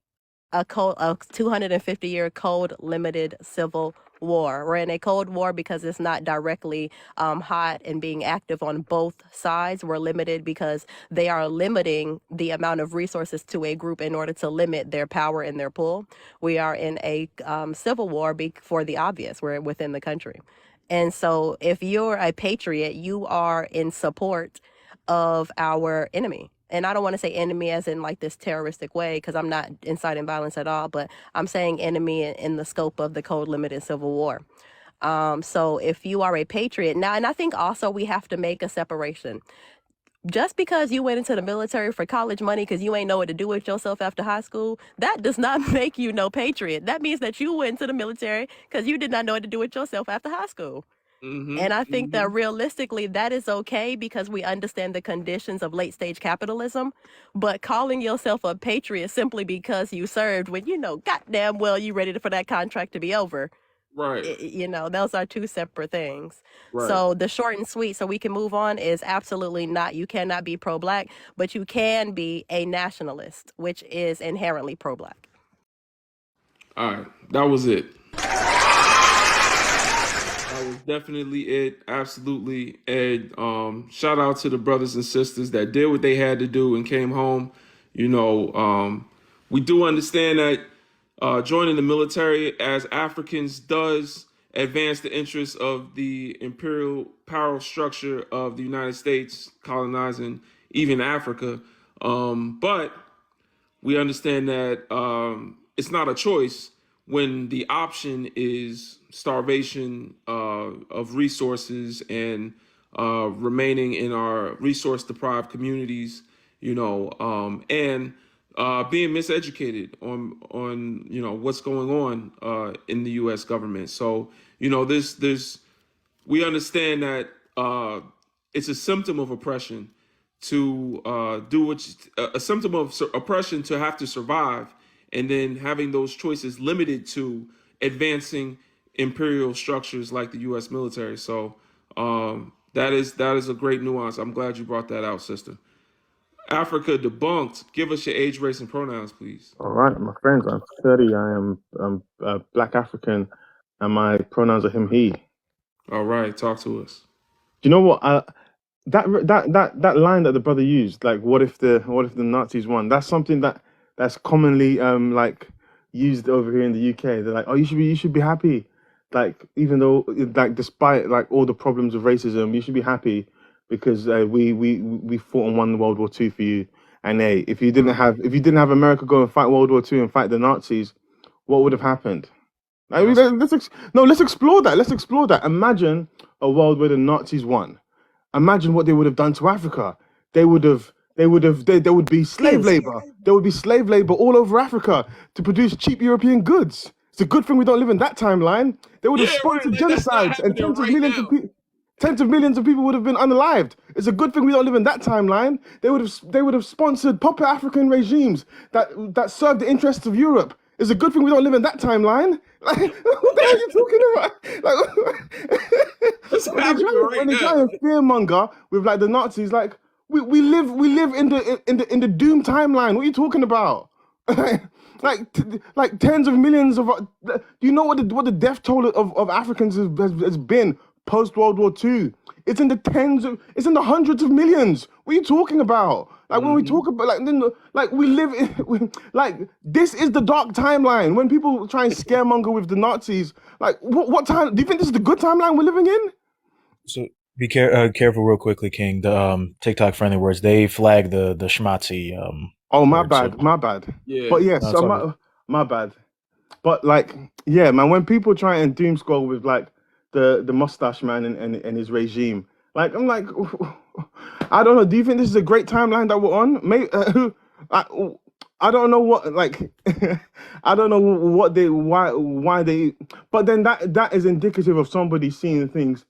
a 250-year cold, limited civil war. We're in a cold war because it's not directly hot and being active on both sides. We're limited because they are limiting the amount of resources to a group in order to limit their power and their pull. We are in a civil war for the obvious. We're within the country. And so if you're a patriot, you are in support of our enemy. And I don't want to say enemy as in like this terroristic way, because I'm not inciting violence at all, but I'm saying enemy in the scope of the cold, limited civil war. So if you are a patriot now, and I think also we have to make a separation. Just because you went into the military for college money because you ain't know what to do with yourself after high school, that does not make you no patriot. That means that you went into the military because you did not know what to do with yourself after high school. And I think that realistically, that is okay because we understand the conditions of late stage capitalism. But calling yourself a patriot simply because you served when you know goddamn well you ready for that contract to be over. Right. You know, those are two separate things. Right. So the short and sweet, so we can move on, is absolutely not. You cannot be pro-black, but you can be a nationalist, which is inherently pro-black. All right. That was it. That was definitely it. Absolutely. And shout out to the brothers and sisters that did what they had to do and came home. You know, we do understand that joining the military as Africans does advance the interests of the imperial power structure of the United States colonizing even Africa. But we understand that it's not a choice when the option is starvation of resources and remaining in our resource-deprived communities, you know, and being miseducated on you know what's going on in the U.S. government. So you know, we understand that it's a symptom of oppression to a symptom of oppression to have to survive, and then having those choices limited to advancing imperial structures like the U.S. military. So that is a great nuance. I'm glad you brought that out, sister. Africa Debunked. Give us your age, race, and pronouns, please. All right, my friends. I'm 30. I'm Black African, and my pronouns are him, he. All right, talk to us. Do you know what? That line that the brother used, like, what if the Nazis won? That's something that's commonly like used over here in the UK. They're like, oh, you should be happy, like, even though, like, despite like all the problems of racism, you should be happy because we fought and won World War II for you. And hey, if you didn't have America go and fight World War II and fight the Nazis, what would have happened? I mean, let's explore that. Let's explore that. Imagine a world where the Nazis won. Imagine what they would have done to Africa. There would be slave labor. There would be slave labor all over Africa to produce cheap European goods. It's a good thing we don't live in that timeline. They would have sponsored genocides and tens of millions of people would have been unalived. It's a good thing we don't live in that timeline. They would have sponsored puppet African regimes that served the interests of Europe. It's a good thing we don't live in that timeline. Like, what the hell are you talking about? Like, when they try and fearmonger with like the Nazis, like we live in the doom timeline. What are you talking about? like tens of millions of. Do you know what the death toll of Africans has been post World War II? It's in the hundreds of millions. What are you talking about? Like, when we talk about we live in this is the dark timeline. When people try and scaremonger with the Nazis, like what time do you think this is the good timeline we're living in? So Careful, real quickly, King. The TikTok friendly words they flag the schmatzi Oh, my word. So bad, my bad. Yeah. But yeah, no, so it's all good. my bad. But like, yeah, man, when people try and doom scroll with like the mustache man and his regime, like I'm like, I don't know. Do you think this is a great timeline that we're on? Maybe I, I don't know what like I don't know what they why they. But then that is indicative of somebody seeing things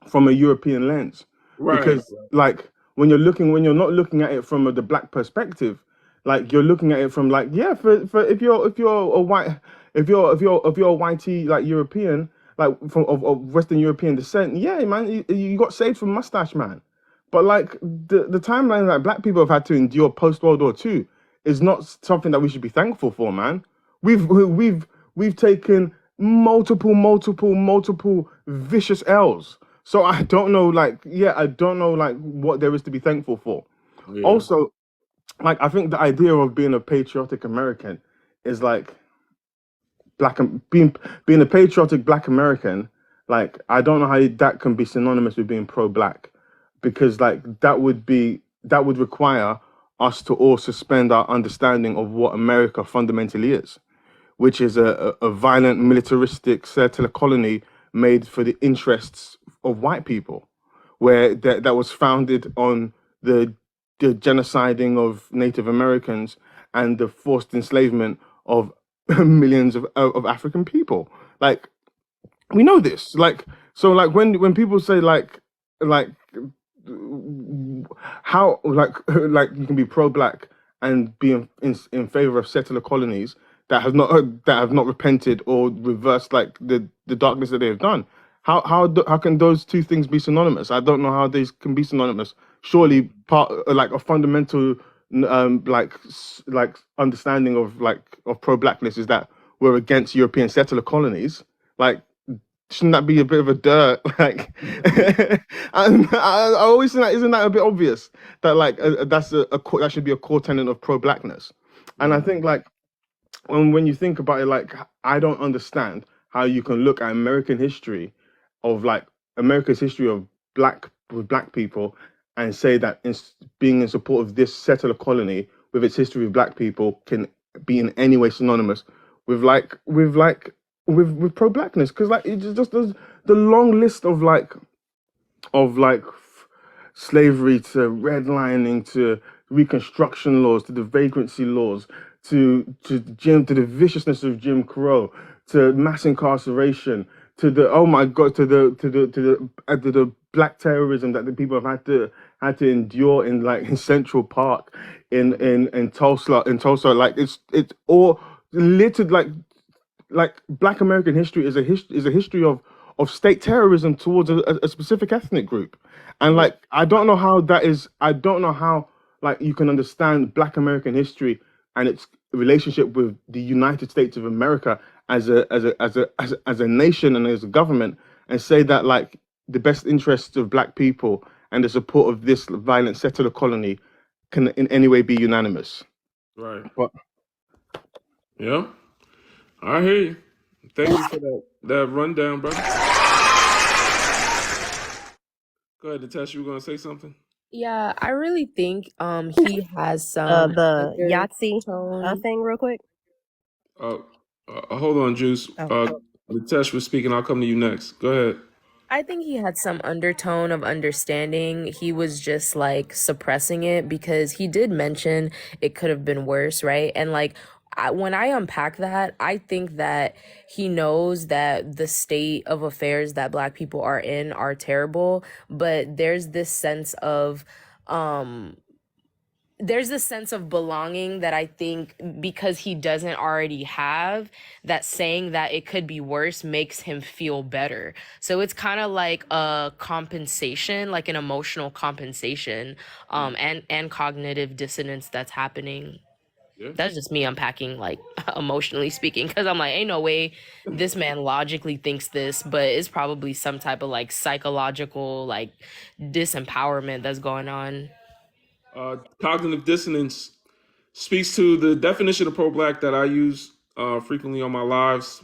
from a European lens, Right. because like when you're not looking at it from the black perspective, like you're looking at it from like, yeah, for if you're a white, if you're a whitey like European, like from of Western European descent, yeah, man, you got saved from mustache man. But like the timeline that black people have had to endure post World War II is not something that we should be thankful for, man. We've taken multiple vicious L's. So I don't know, like, yeah, I don't know, like, what there is to be thankful for. Yeah. Also, like, I think the idea of being a patriotic American is like being a patriotic Black American. Like, I don't know how that can be synonymous with being pro-Black, because like that would require us to all suspend our understanding of what America fundamentally is, which is a violent, militaristic settler colony made for the interests of white people, where that was founded on the the genociding of Native Americans and the forced enslavement of millions of African people. Like, we know this. Like, so like when people say like how like you can be pro-black and be in favor of settler colonies that have not repented or reversed like the darkness that they have done. How can those two things be synonymous? I don't know how these can be synonymous. Surely part like a fundamental like understanding of of pro-blackness is that we're against European settler colonies. Like, shouldn't that be a bit of a dirt? Like, and I always think that, isn't that a bit obvious that like that's that should be a core tenet of pro-blackness. And I Mm. think like when you think about it, like, I don't understand how you can look at American history of like America's history of black people and say that being in support of this settler colony with its history of black people can be in any way synonymous with with pro-blackness, because like it just does the long list of slavery to redlining to reconstruction laws to the vagrancy laws to the viciousness of Jim Crow to mass incarceration to the, oh my god, to the black terrorism that the people have had to endure in like in Central Park in Tulsa. Like it's all littered like Black American history is a history of state terrorism towards a specific ethnic group. And Yeah. like I don't know how that is, I don't know how like you can understand Black American history and its relationship with the United States of America as a nation and as a government, and say that like the best interests of black people and the support of this violent settler colony can in any way be unanimous. Right. But Yeah. I hear you. Thank you for that rundown, brother. Go ahead, Natasha. You were gonna say something? Yeah, I really think he has some The Yahtzee undertone. thing real quick. Uh, Hold on, Juice. Oh. Natasha was speaking. I'll come to you next. Go ahead. I think he had some undertone of understanding. He was just like suppressing it because he did mention it could have been worse, right? And like when I unpack that, I think that he knows that the state of affairs that Black people are in are terrible, but um there's this sense of belonging that I think because he doesn't already have, that saying that it could be worse makes him feel better. So it's kind of like a compensation, like an emotional compensation, and cognitive dissonance that's happening. Yeah. That's just me unpacking, like emotionally speaking, because I'm like, ain't no way this man logically thinks this, but it's probably some type of like psychological like disempowerment that's going on. Cognitive dissonance speaks to the definition of pro-black that I use frequently on my lives.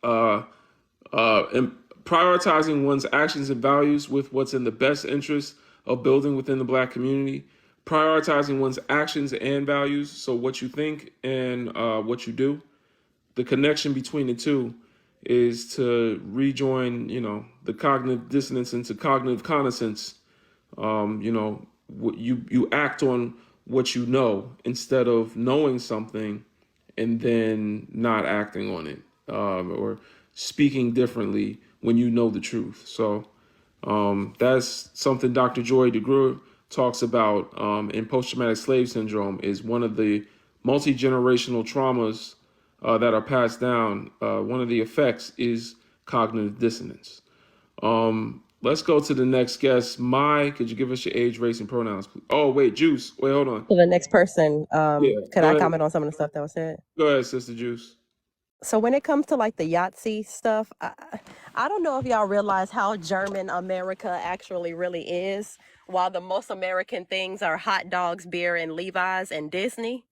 And prioritizing one's actions and values with what's in the best interest of building within the Black community, prioritizing one's actions and values, so what you think and what you do. The connection between the two is to rejoin, the cognitive dissonance into cognitive connaissance. You act on what you know instead of knowing something and then not acting on it, or speaking differently when you know the truth. So that's something Dr. Joy DeGruy talks about in post-traumatic slave syndrome, is one of the multi-generational traumas that are passed down. One of the effects is cognitive dissonance. Let's go to the next guest. Mai, could you give us your age, race, and pronouns, please? Oh, wait, Juice. Wait, hold on. So the next person, Yeah, could go I ahead. comment on some of the stuff that was said? Go ahead, Sister Juice. So when it comes to like the Yahtzee stuff, I don't know if y'all realize how German America actually really is. While the most American things are hot dogs, beer, and Levi's and Disney,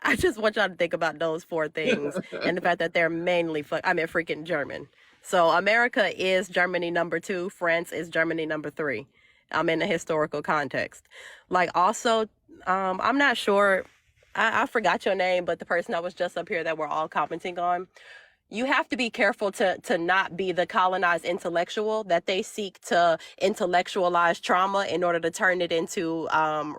I just want y'all to think about those four things and the fact that they're mainly freaking German. So America is Germany number 2. France is Germany number 3. I'm in a historical context. Like also, I'm not sure. I forgot your name, but the person that was just up here that we're all commenting on, you have to be careful to not be the colonized intellectual that they seek to intellectualize trauma in order to turn it into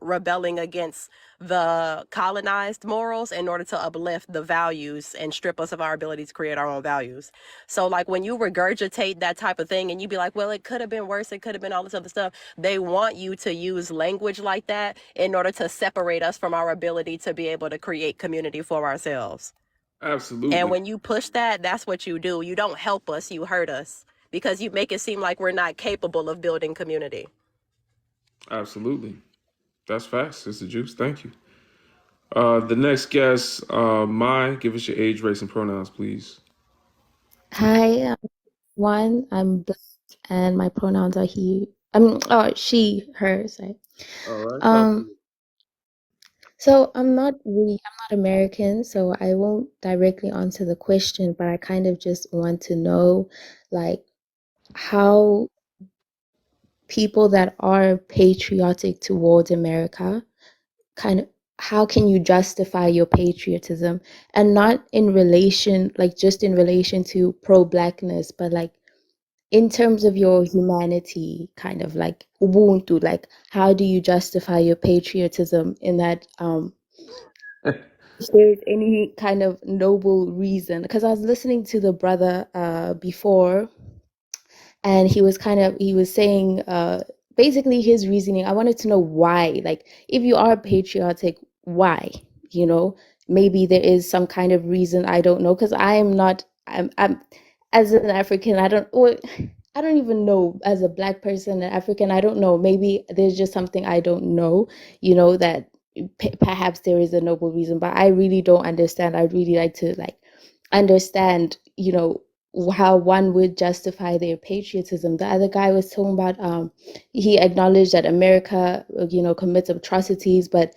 rebelling against the colonized morals in order to uplift the values and strip us of our ability to create our own values. So like when you regurgitate that type of thing and you be like, well, it could have been worse, it could have been all this other stuff, they want you to use language like that in order to separate us from our ability to be able to create community for ourselves. Absolutely. And when you push that, that's what you do. You don't help us, you hurt us, because you make it seem like we're not capable of building community. Absolutely. That's fast, Sister Juice. Thank you. The next guest, Mai, give us your age, race, and pronouns, please. Hi, I'm Black, and my pronouns are he. She, her. Sorry. All right. Um, so I'm not American, so I won't directly answer the question, but I kind of just want to know, like, how people that are patriotic towards America, how can you justify your patriotism, and not in relation, just in relation to pro-blackness, but like in terms of your humanity, kind of like Ubuntu, like how do you justify your patriotism in that if there's any kind of noble reason? Because I was listening to the brother before, and he was saying basically his reasoning. I wanted to know why, like if you are patriotic, why? Maybe there is some kind of reason I don't know, because I'm as an African, I don't even know. As a Black person, an African, I don't know. Maybe there's just something I don't know, that perhaps there is a noble reason, but I really don't understand. I'd really like to understand, how one would justify their patriotism. The other guy was talking about, he acknowledged that America, commits atrocities, but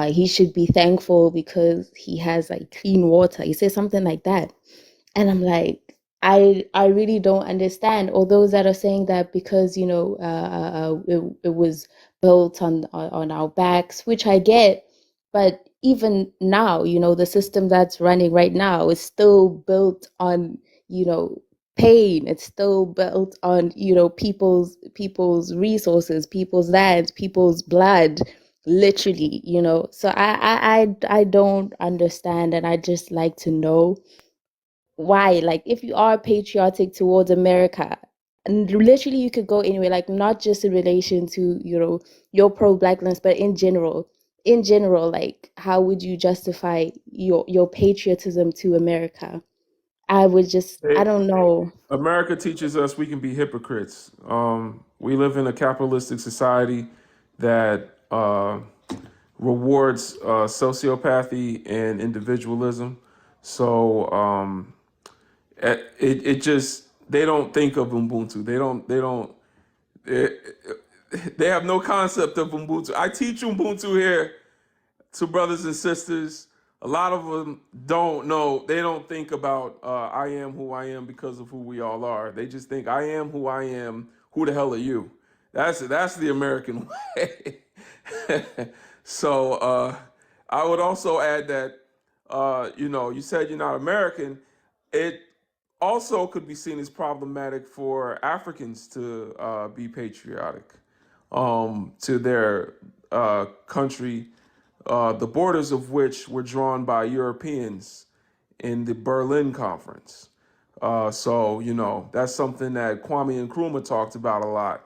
he should be thankful because he has clean water. He said something like that. And I'm like, I really don't understand. Or those that are saying that because it was built on our backs, which I get, but even now, the system that's running right now is still built on pain. It's still built on people's resources, people's lands, people's blood, literally. So I don't understand, and I just like to know why, if you are patriotic towards America, and literally you could go anywhere, not just in relation to your pro-blackness, but in general, how would you justify your patriotism to America? I don't know. America teaches us we can be hypocrites. We live in a capitalistic society that rewards sociopathy and individualism. So it just, they don't think of Ubuntu. They have no concept of Ubuntu. I teach Ubuntu here to brothers and sisters. a lot of them don't know. They don't think about I am who I am because of who we all are. They just think I am who I am. Who the hell are you? That's the American way. So I would also add that you said you're not American. It also could be seen as problematic for Africans to be patriotic to their country, the borders of which were drawn by Europeans in the Berlin Conference. So that's something that Kwame Nkrumah talked about a lot.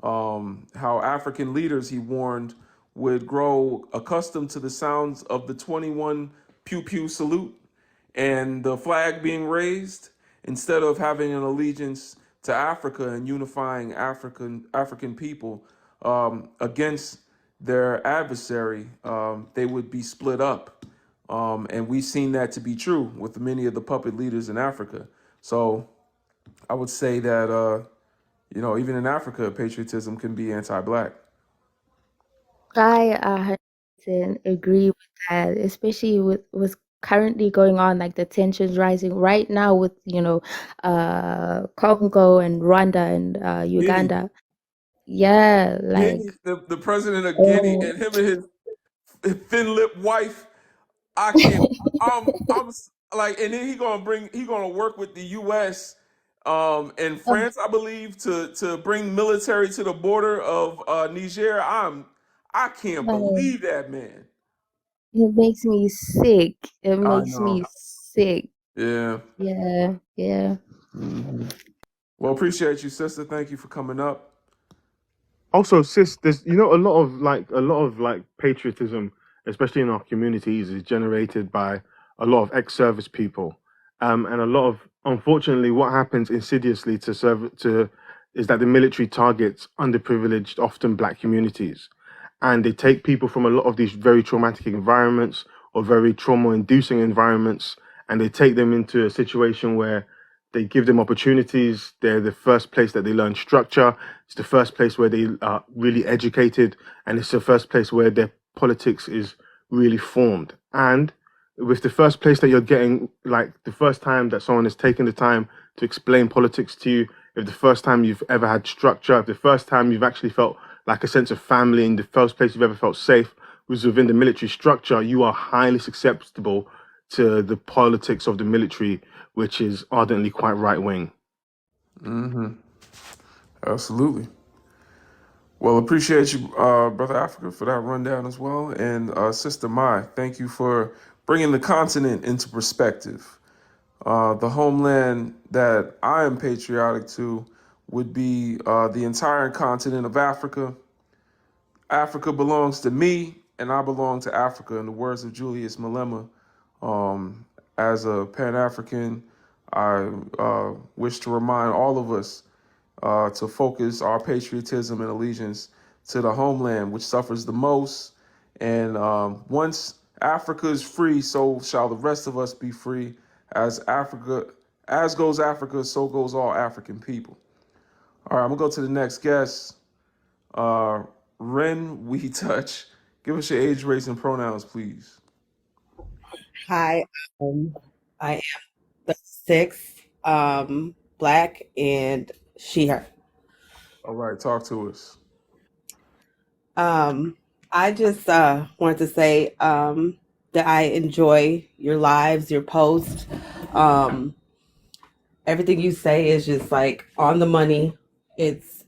How African leaders, he warned, would grow accustomed to the sounds of the 21 pew pew salute and the flag being raised instead of having an allegiance to Africa and unifying African people against their adversary, they would be split up. And we've seen that to be true with many of the puppet leaders in Africa. So I would say that even in Africa, patriotism can be anti-black. I 100% agree with that, especially with what's currently going on, like the tensions rising right now with, Congo and Rwanda and Guinea, Uganda. Yeah, like, Guinea, the president of Guinea, oh, and him and his thin-lipped wife. I can't. Like, and then he gonna work with the U.S. And oh, France, I believe, to bring military to the border of Niger. I can't man, believe that, man. it makes me sick. It I makes know. me sick. Yeah. Yeah, yeah. Mhm. Well, appreciate you, sister. Thank you for coming up. Also, sis, there's a lot of patriotism, especially in our communities, is generated by a lot of ex-service people, and a lot of unfortunately, what happens insidiously is that the military targets underprivileged, often black communities, and they take people from a lot of these very traumatic environments or very trauma-inducing environments, and they take them into a situation where they give them opportunities. They're the first place that they learn structure. It's the first place where they are really educated, and it's the first place where their politics is really formed. And with the first place that you're getting, like the first time that someone has taken the time to explain politics to you, if the first time you've ever had structure, if the first time you've actually felt like a sense of family, in the first place you've ever felt safe was within the military structure, you are highly susceptible to the politics of the military, which is ardently quite right wing. Hmm. Absolutely. Well, appreciate you, Brother Africa, for that rundown as well. And Sister Mai, thank you for bringing the continent into perspective. The homeland that I am patriotic to would be the entire continent of Africa. Africa belongs to me, and I belong to Africa, in the words of Julius Malema. Um, as a Pan African, I wish to remind all of us to focus our patriotism and allegiance to the homeland, which suffers the most. And once Africa is free, so shall the rest of us be free. As goes Africa, so goes all African people. All right, I'm gonna go to the next guest. Uh, Ren We Touch. Give us your age, race, and pronouns, please. Hi, I am 36, black, and she, her. All right, talk to us. I just wanted to say that I enjoy your lives, your posts. Um, Everything you say is just like on the money. It's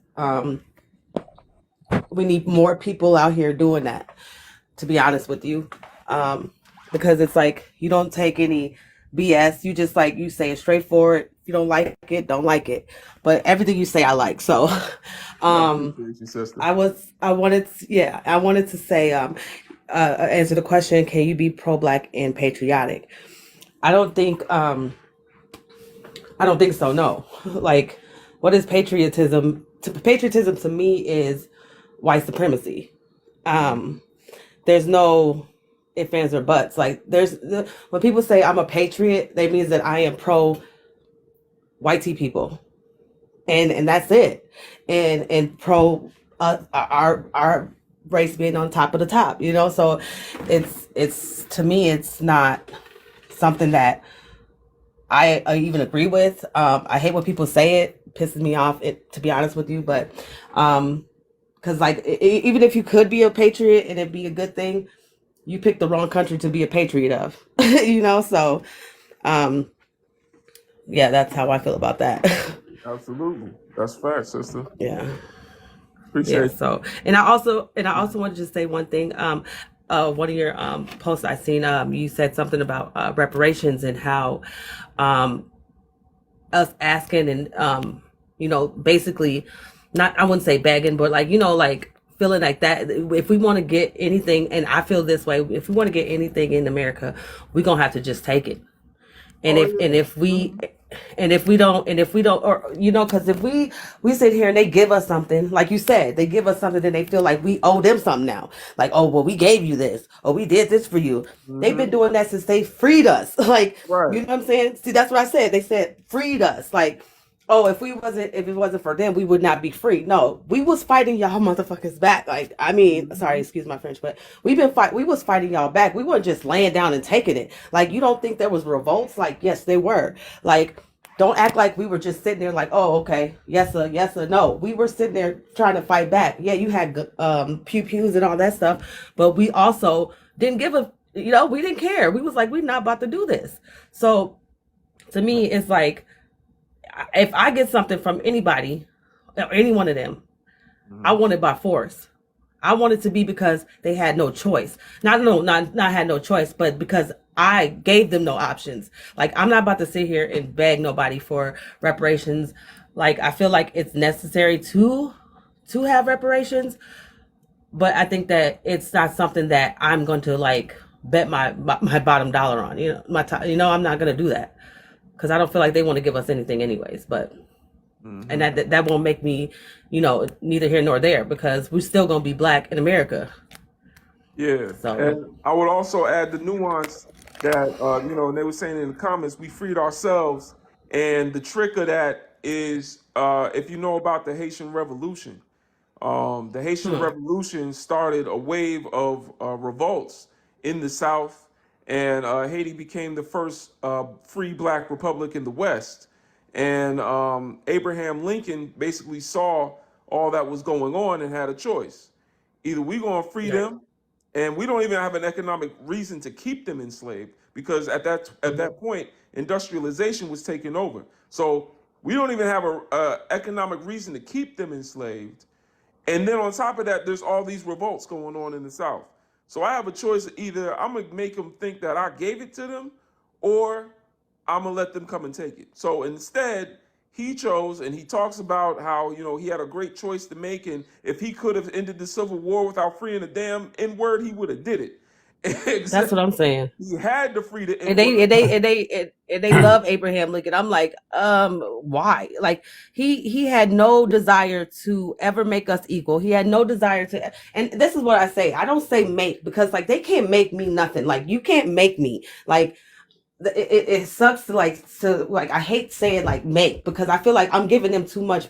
we need more people out here doing that, to be honest with you. Um, because it's like you don't take any BS. You just like you say it straightforward. If you don't like it, don't like it. But everything you say, I like. So, I um, appreciate you, sister. I wanted to say, answer the question: can you be pro-black and patriotic? I don't think, I don't think so. No, like, what is patriotism? Patriotism to me is white supremacy. Um, there's no ifs, ands, or buts. Like when people say I'm a patriot, that means that I am pro white people, and that's it. And pro our race being on top of the top, you know. So it's to me, it's not something that I even agree with. I hate when people say it, pisses me off. It, to be honest with you, but because like even if you could be a patriot and it'd be a good thing, you picked the wrong country to be a patriot of, you know. So um, yeah, that's how I feel about that. Absolutely. That's fact, sister. Yeah. Appreciate Yeah. it. So, and I also wanted to say one thing. One of your posts I seen, you said something about reparations and how us asking and you know, basically, not, I wouldn't say begging, but like, you know, like feeling like that. If we want to get anything, and I feel this way, if we want to get anything in America, we're gonna have to just take it. And Oh if yeah. we don't, or you know, because if we sit here and they give us something, like you said, they give us something, then they feel like we owe them something now. Like, oh well, we gave you this, or we did this for you. They've been Mm-hmm. doing that since they freed us. Like, Right. you know what I'm saying? See, that's what I said. They said freed us. Like, oh, if it wasn't for them, we would not be free. No, we was fighting y'all motherfuckers back. Like, I mean, sorry, excuse my French, but we was fighting y'all back. We weren't just laying down and taking it. Like, you don't think there was revolts? Like, yes, they were. Like, don't act like we were just sitting there like, oh, okay, yes sir. No, we were sitting there trying to fight back. Yeah, you had pew pews and all that stuff, but we also didn't give a, you know, we didn't care. We was like, we're not about to do this. So to me, it's like, if I get something from anybody, or any one of them, I want it by force. I want it to be because they had no choice. Not had no choice, but because I gave them no options. Like, I'm not about to sit here and beg nobody for reparations. Like, I feel like it's necessary to have reparations, but I think that it's not something that I'm going to like bet my bottom dollar on. You know, I'm not going to do that because I don't feel like they want to give us anything anyways. But and that won't make me, you know, neither here nor there, because we're still gonna be black in America. Yeah. So And I would also add the nuance that you know, and they were saying in the comments, we freed ourselves, and the trick of that is if you know about the Haitian Revolution. The Haitian Revolution started a wave of revolts in the South, and Haiti became the first free black republic in the West. And Abraham Lincoln basically saw all that was going on and had a choice. Either we going to free them, and we don't even have an economic reason to keep them enslaved, because at that point, industrialization was taking over. So we don't even have a economic reason to keep them enslaved. And then on top of that, there's all these revolts going on in the South. So I have a choice: either I'm gonna make them think that I gave it to them, or I'm gonna let them come and take it. So instead, he chose, and he talks about how, you know, he had a great choice to make, and if he could have ended the Civil War without freeing the damn N word, he would have did it. that's what Except I'm saying. he had to free the And N word. they love Abraham Lincoln. I'm like, why? Like, he had no desire to ever make us equal. He had no desire to, and this is what I say. I don't say make, because like they can't make me nothing. Like, you can't make me. Like, it sucks to like I hate saying like make, because I feel like I'm giving them too much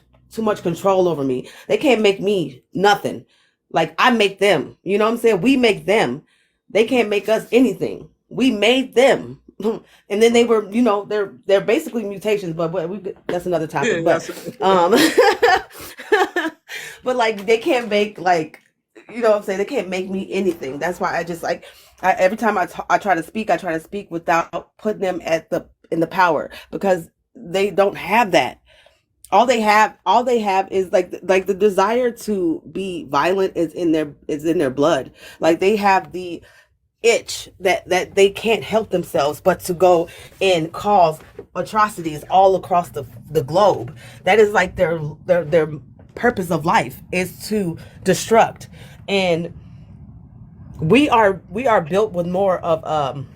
control over me. They can't make me nothing. Like, I make them. You know what I'm saying? We make them. They can't make us anything. We made them. And then they were, you know, they're basically mutations, but that's another topic. Yeah, But that's but like they can't make, like, you know what I'm saying, they can't make me anything. That's why I just like, every time I try to speak without putting them in the power, because they don't have that. All they have is like the desire to be violent is in their blood. Like, they have the itch that they can't help themselves but to go and cause atrocities all across the globe. That is like their purpose of life, is to destruct. And we are built with more of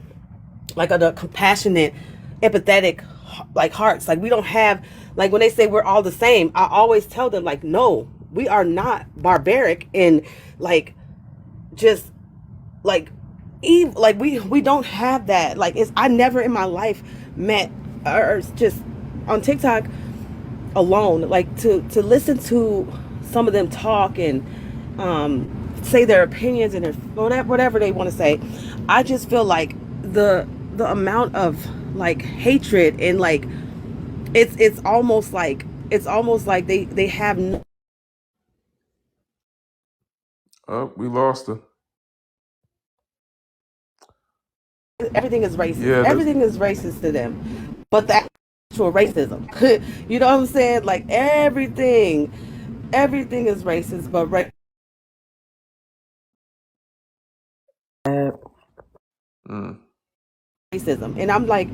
like a compassionate, empathetic, like, hearts. Like, we don't have, like, when they say we're all the same, I always tell them, like, no, we are not barbaric and like just like like we don't have that. Like, I never in my life met, or just on TikTok alone, like to listen to some of them talk and say their opinions and their whatever they want to say. I just feel like the amount of like hatred and like it's almost like they have Oh, we lost her. everything is racist. Yeah, Everything is racist to them, but the actual racism, you know what I'm saying? Like everything is racist, but racism, and I'm like,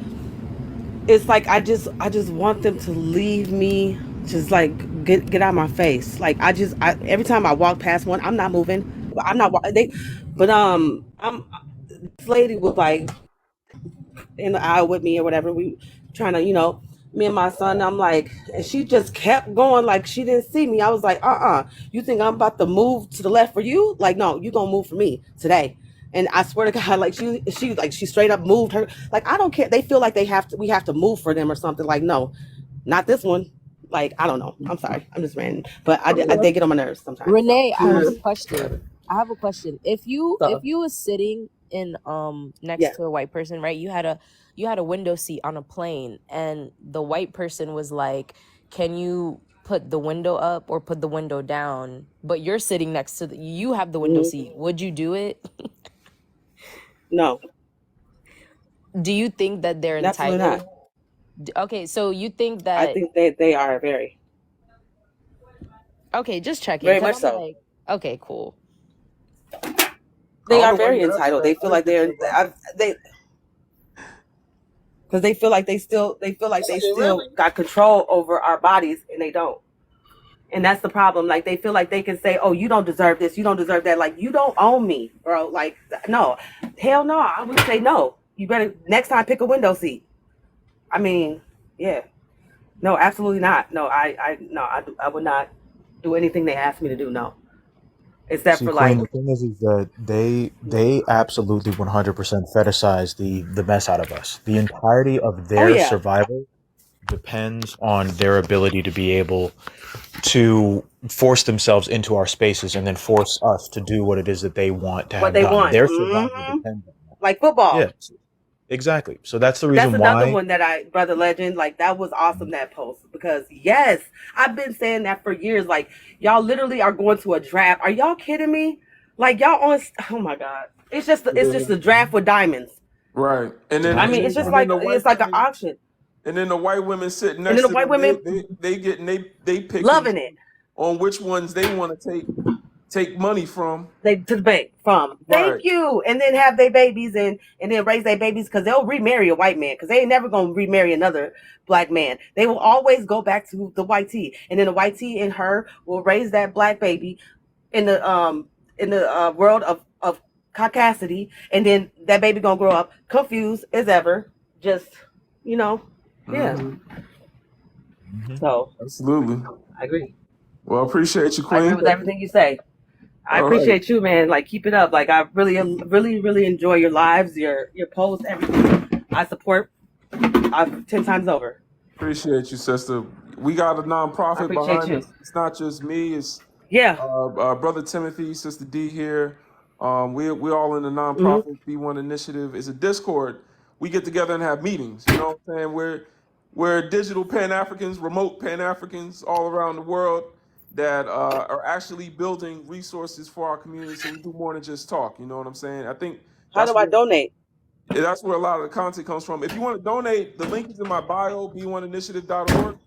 it's like I just want them to leave me, just like get out of my face. Like every time I walk past one, I'm not moving. I'm not they, but this lady was like in the aisle with me or whatever. We trying to, me and my son. I'm like, and she just kept going like she didn't see me. I was like, you think I'm about to move to the left for you? Like, no, you gonna move for me today. And I swear to God, like she straight up moved her. Like, I don't care. They feel like we have to move for them or something. Like, no, not this one. Like, I don't know. I'm sorry. I'm just ranting. But they get on my nerves sometimes. Renee, I have yeah. a question. If you So, was sitting in next yeah. to a white person, right? You had a window seat on a plane, and the white person was like, "Can you put the window up or put the window down?" But you're sitting next to you have the window seat. Would you do it? No, Do you think that they're absolutely not. entitled? Okay, so you think I that? think they are very, Okay, just checking, very because much I'm so. like, okay, cool. They I are don't know why very you asked entitled. They that. feel like they're they because they feel like they still got control over our bodies, and they don't. And that's the problem. Like, they feel like they can say, "Oh, you don't deserve this, you don't deserve that." Like, you don't own me, bro. Like, no, hell no. I would say no. You better next time pick a window seat. I mean, yeah, no, absolutely not. No, I would not do anything they asked me to do. No, except See, for Queen, like, the thing is that they absolutely 100% fetishize the mess out of us. The entirety of oh their yeah, survival depends on their ability to be able to force themselves into our spaces and then force us to do what it is that they want to what have they done. want. Their survival depends on that. Like football. Yes, exactly. So that's the That's reason another why. one that Brother Legend, like, that was awesome, that post, because yes, I've been saying that for years. Like, y'all literally are going to a draft. Are y'all kidding me? Like, y'all on, oh my God. It's just a draft with diamonds. Right, and then I and mean, then, it's just and then like, the white it's like an women, auction. and then the white women sitting And then next the to white them. women They picking loving it. on which ones they want to take money from. They to the bank from. Right. Thank you. And then have their babies and then raise their babies, because they'll remarry a white man, because they ain't never gonna remarry another black man. They will always go back to the white tea. And then the white tea and her will raise that black baby in the world of caucasity, and then that baby gonna grow up confused as ever. Just, yeah. Hmm. So Absolutely. I agree. Well, I appreciate you, I agree Queen. with everything you say. I All right. appreciate you, man. Like, keep it up. Like, I really, really, really enjoy your lives, your posts, everything. I support 10 times over. Appreciate you, sister. We got a I nonprofit appreciate behind you. us. It's not just me. It's Yeah. brother Timothy, sister D here. We're all in the Hmm. nonprofit B1 initiative. It's a Discord. We get together and have meetings. You know what I'm saying? We're digital Pan Africans, remote Pan Africans all around the world that are actually building resources for our community. So we do more than just talk. You know what I'm saying? I think How that's do I where donate? that's where a lot of the content comes from. If you want to donate, the link is in my bio, b1initiative.org.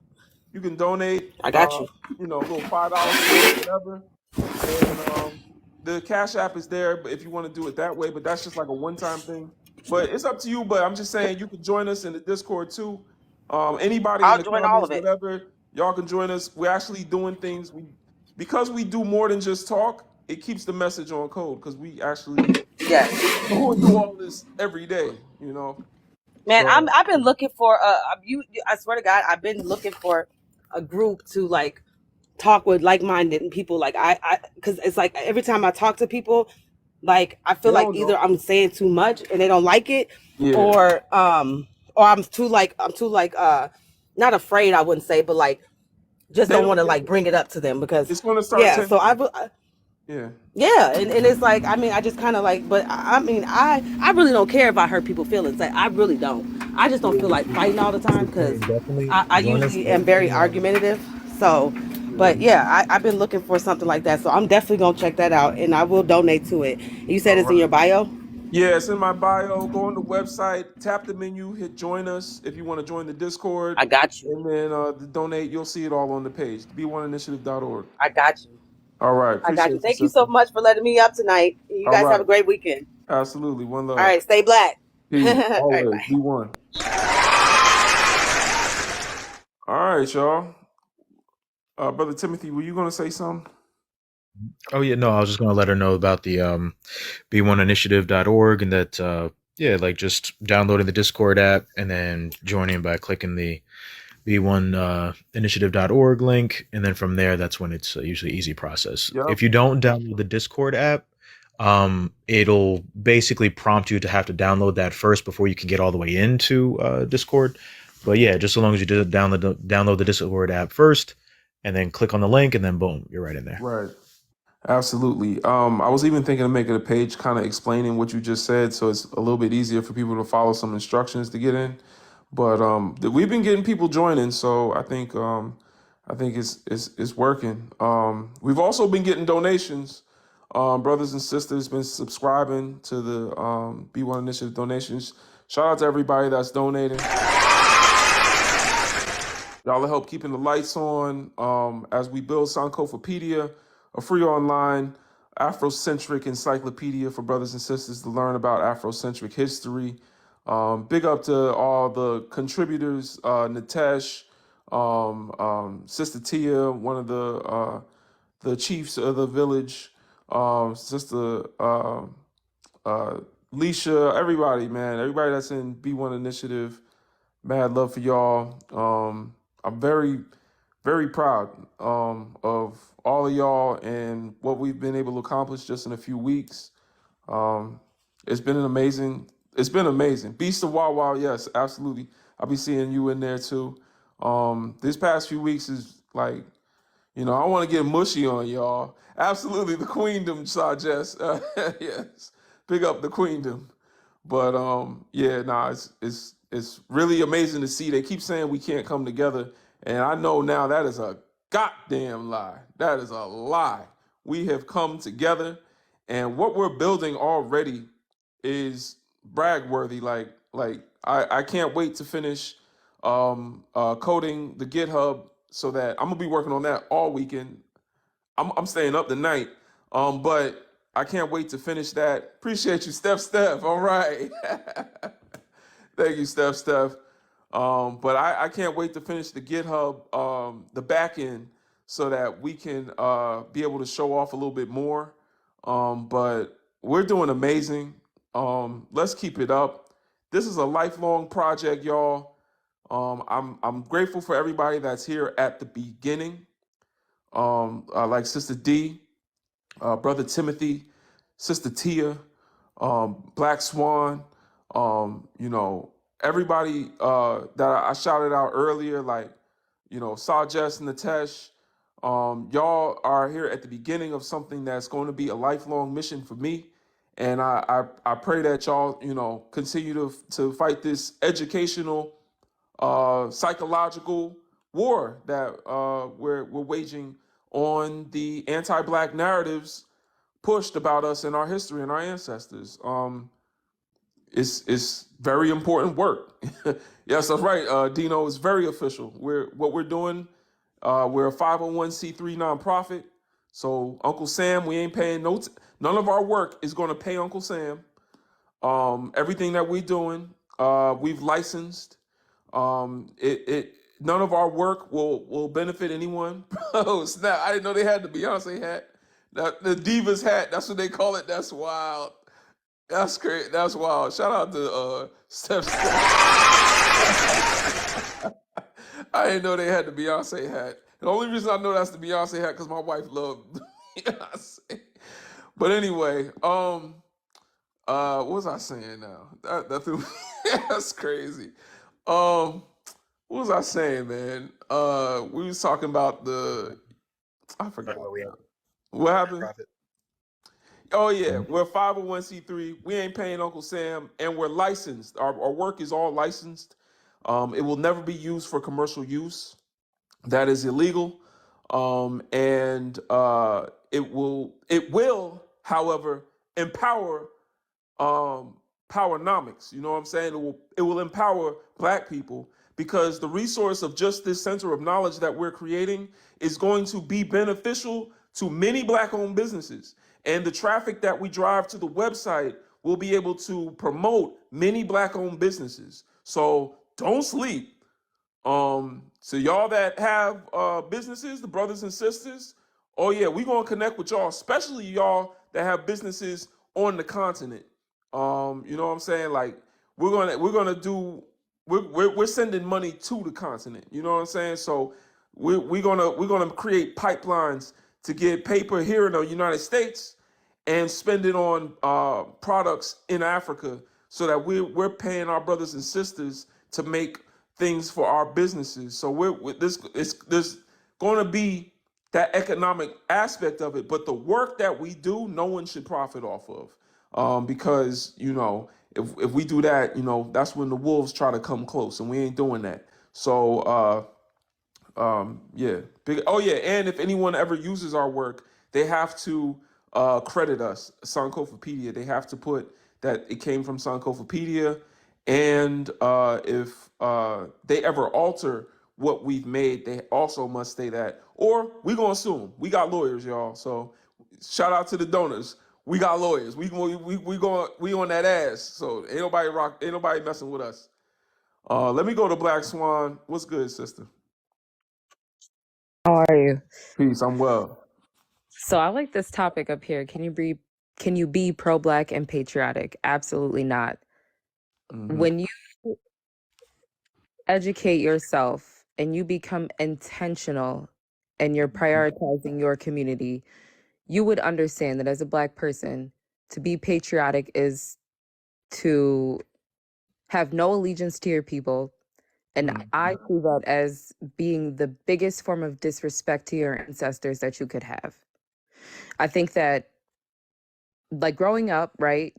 You can donate, I got you. a little $5 a month, whatever. And the Cash App is there, but if you want to do it that way, but that's just like a one-time thing. But it's up to you. But I'm just saying you can join us in the Discord too. Anybody in I'll the join all comments, of it. whatever, y'all can join us. We're actually doing things. Because we do more than just talk, it keeps the message on code because we actually Yes. go and do all this every day, Man, So I've been looking for I swear to God, I've been looking for a group to, like, talk with like-minded people. Like, because it's like every time I talk to people, like, I they feel like don't either know. I'm saying too much and they don't like it, Yeah. or I'm too not afraid, I wouldn't say, but like, just They don't want don't to get like it. bring it up to them, because It's gonna start yeah. turning. So Yeah. Yeah, and it's like, I mean, I just kind of like, but I mean, I really don't care if I hurt people's feelings. Like, I really don't. I just don't feel like fighting all the time because Definitely I join us. usually am very argumentative. So, but yeah, I've been looking for something like that. So I'm definitely gonna check that out, and I will donate to it. You said All it's in right. your bio. Yeah, it's in my bio. Go on the website, tap the menu, hit join us if you want to join the Discord, I got you. and then the donate. You'll see it all on the page. B1initiative.org. I got you. All right. I got you. Appreciate you, Thank you so sister. much for letting me up tonight. You All guys have right. a great weekend. Absolutely. One All love. right, stay black. All Peace. right, Always. bye. B1. All right, y'all. Brother Timothy, were you going to say something? Oh yeah, no, I was just gonna let her know about the b1initiative.org and that like just downloading the Discord app and then joining by clicking the b1initiative.org link, and then from there that's when it's usually easy process. Yep. If you don't download the Discord app, it'll basically prompt you to have to download that first before you can get all the way into Discord. But yeah, just so long as you did download the Discord app first and then click on the link and then boom, you're right in there. Right. Absolutely. I was even thinking of making a page kind of explaining what you just said, so it's a little bit easier for people to follow some instructions to get in. But we've been getting people joining, so I think it's working. We've also been getting donations. Brothers and sisters been subscribing to the B1 Initiative donations. Shout out to everybody that's donating. Y'all help keeping the lights on as we build Sankofapedia, a free online Afrocentric encyclopedia for brothers and sisters to learn about Afrocentric history. Big up to all the contributors, Nitesh, Sister Tia, one of the chiefs of the village, Sister Leisha, everybody, man, everybody that's in B1 Initiative. Mad love for y'all. I'm very, very proud of all of y'all and what we've been able to accomplish just in a few weeks. It's been amazing. Beast of Wawa, yes, absolutely. I'll be seeing you in there too. This past few weeks is like, I want to get mushy on y'all. Absolutely, the queendom, Sajess. Yes, big up the queendom. But it's really amazing to see. They keep saying we can't come together, and I know now that is a goddamn lie. That is a lie. We have come together, and what we're building already is brag worthy. Like I can't wait to finish coding the GitHub so that I'm gonna be working on that all weekend. I'm staying up tonight, but I can't wait to finish that. Appreciate you, Steph. All right. Thank you, Steph. But I can't wait to finish the GitHub, the back end, so that we can be able to show off a little bit more. But we're doing amazing. Let's keep it up. This is a lifelong project, y'all. I'm grateful for everybody that's here at the beginning. Like Sister D, Brother Timothy, Sister Tia, Black Swan, everybody that I shouted out earlier, like, Sajess and Natesh. Y'all are here at the beginning of something that's going to be a lifelong mission for me. And I pray that y'all, continue to fight this educational, psychological war that we're waging on the anti-Black narratives pushed about us in our history and our ancestors. It's very important work. Yes, that's right. Dino is very official. We're doing. We're a 501c3 nonprofit. So Uncle Sam, we ain't paying none of our work is going to pay Uncle Sam. Everything that we're doing, we've licensed. None of our work will benefit anyone. Oh snap! I didn't know they had the Beyonce hat. The Divas hat. That's what they call it. That's wild. That's great. That's wild. Shout out to Steph. I didn't know they had the Beyonce hat. The only reason I know that's the Beyonce hat because my wife loved Beyonce. But anyway, what was I saying now? That threw me. That's crazy. What was I saying, man? We was talking about I forgot. Where we at? What happened? Profit. Oh yeah, we're 501c3. We ain't paying Uncle Sam, and we're licensed. Our work is all licensed. It will never be used for commercial use. That is illegal. And it will, however, empower powernomics. You know what I'm saying? It will empower black people because the resource of just this center of knowledge that we're creating is going to be beneficial to many black owned businesses. And the traffic that we drive to the website will be able to promote many black owned businesses. So don't sleep. So y'all that have businesses, the brothers and sisters, oh yeah, we gonna connect with y'all, especially y'all that have businesses on the continent. You know what I'm saying? Like we're gonna do we're sending money to the continent. You know what I'm saying? So we're gonna create pipelines to get paper here in the United States and spend it on products in Africa so that we're paying our brothers and sisters to make things for our businesses. So there's going to be that economic aspect of it, but the work that we do, no one should profit off of, because if we do that, that's when the wolves try to come close, and we ain't doing that. So yeah, big. Oh yeah, and if anyone ever uses our work, they have to credit us, Sankofapedia. They have to put that it came from Sankofapedia, and if they ever alter what we've made, they also must say that, or we gonna sue them. We got lawyers, y'all. So shout out to the donors. We got lawyers. We on that ass. So ain't nobody messing with us. Let me go to Black Swan. What's good, sister? How are you? Peace. I'm well. So I like this topic up here. Can you be pro-black and patriotic? Absolutely not. When you educate yourself and you become intentional and you're prioritizing your community, you would understand that as a black person, to be patriotic is to have no allegiance to your people. And I see that as being the biggest form of disrespect to your ancestors that you could have. I think that, like, growing up, right?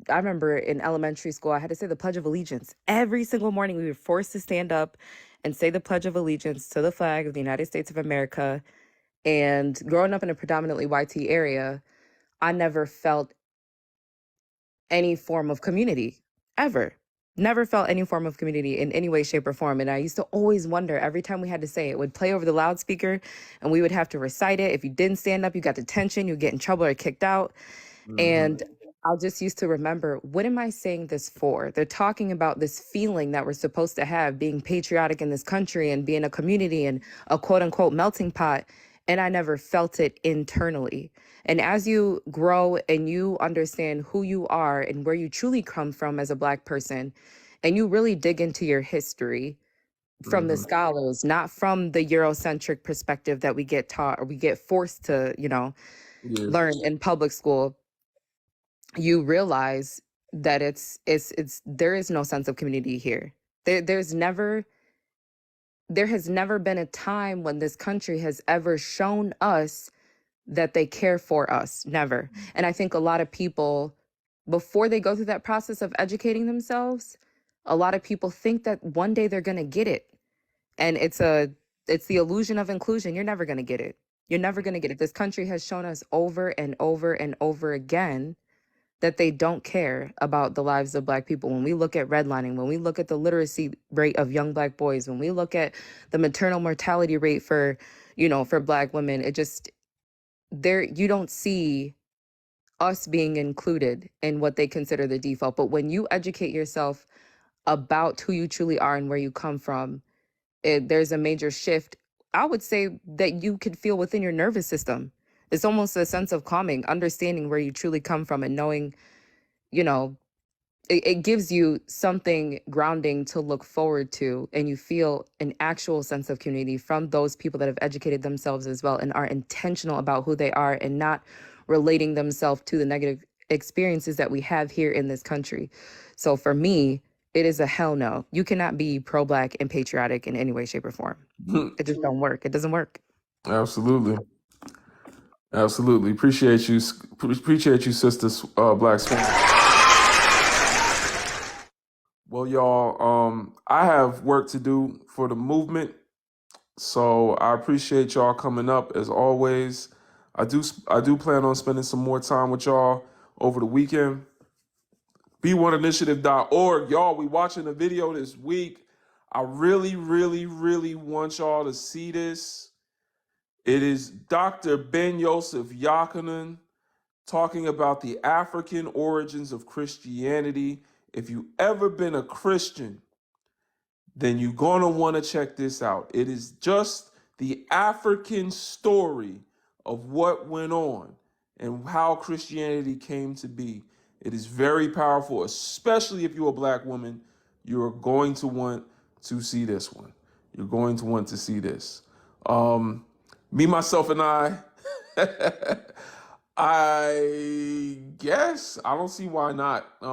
I remember in elementary school, I had to say the Pledge of Allegiance. Every single morning, we were forced to stand up and say the Pledge of Allegiance to the flag of the United States of America. And growing up in a predominantly YT area, I never felt any form of community, ever. Never felt any form of community in any way, shape, or form. And I used to always wonder every time we had to say it, would play over the loudspeaker and we would have to recite it. If you didn't stand up, you got detention, you get in trouble or kicked out. And I just used to remember, what am I saying this for? They're talking about this feeling that we're supposed to have, being patriotic in this country and being a community and a quote unquote melting pot. And I never felt it internally. And as you grow and you understand who you are and where you truly come from as a Black person, and you really dig into your history from the scholars, not from the Eurocentric perspective that we get taught or we get forced to, learn in public school, you realize that it's there is no sense of community here. There has never been a time when this country has ever shown us that they care for us. Never. And I think a lot of people, before they go through that process of educating themselves, a lot of people think that one day they're going to get it. And it's the illusion of inclusion. You're never going to get it. You're never going to get it. This country has shown us over and over and over again that they don't care about the lives of Black people. When we look at redlining, when we look at the literacy rate of young Black boys, when we look at the maternal mortality rate for Black women, it just, you don't see us being included in what they consider the default. But when you educate yourself about who you truly are and where you come from, there's a major shift, I would say, that you could feel within your nervous system. It's almost a sense of calming, understanding where you truly come from and knowing, it gives you something grounding to look forward to, and you feel an actual sense of community from those people that have educated themselves as well and are intentional about who they are and not relating themselves to the negative experiences that we have here in this country. So for me, it is a hell no. You cannot be pro-Black and patriotic in any way, shape, or form. It just don't work. It doesn't work. Absolutely. Absolutely. Appreciate you, sister Black Swan. Well, y'all, I have work to do for the movement, so I appreciate y'all coming up as always. I do plan on spending some more time with y'all over the weekend. B1initiative.org. Y'all, we watching a video this week. I really, really, really want y'all to see this. It is Dr. Ben Yosef Yachanan talking about the African origins of Christianity. If you ever been a Christian, then you're going to want to check this out. It is just the African story of what went on and how Christianity came to be. It is very powerful, especially if you're a black woman. You're going to want to see this one. You're going to want to see this. Me, myself, and I, I guess I don't see why not. You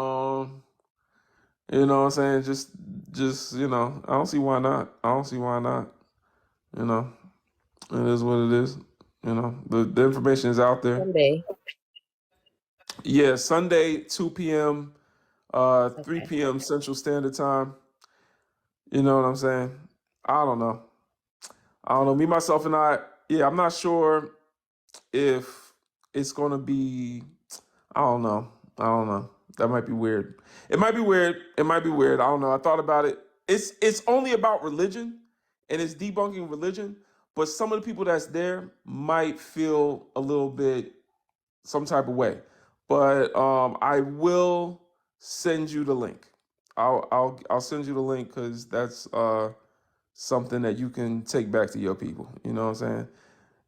know what I'm saying? Just, I don't see why not. I don't see why not. You know, it is what it is. You know, the information is out there. Sunday. Yeah, Sunday, 2 p.m., 3 Okay. p.m. Central Standard Time. You know what I'm saying? I don't know. Me, myself, and I, yeah, I'm not sure if it's going to be, I don't know. That might be weird. It might be weird. I don't know. I thought about it. It's only about religion and it's debunking religion, but some of the people that's there might feel a little bit some type of way. But I will send you the link. I'll send you the link because that's something that you can take back to your people. You know what I'm saying?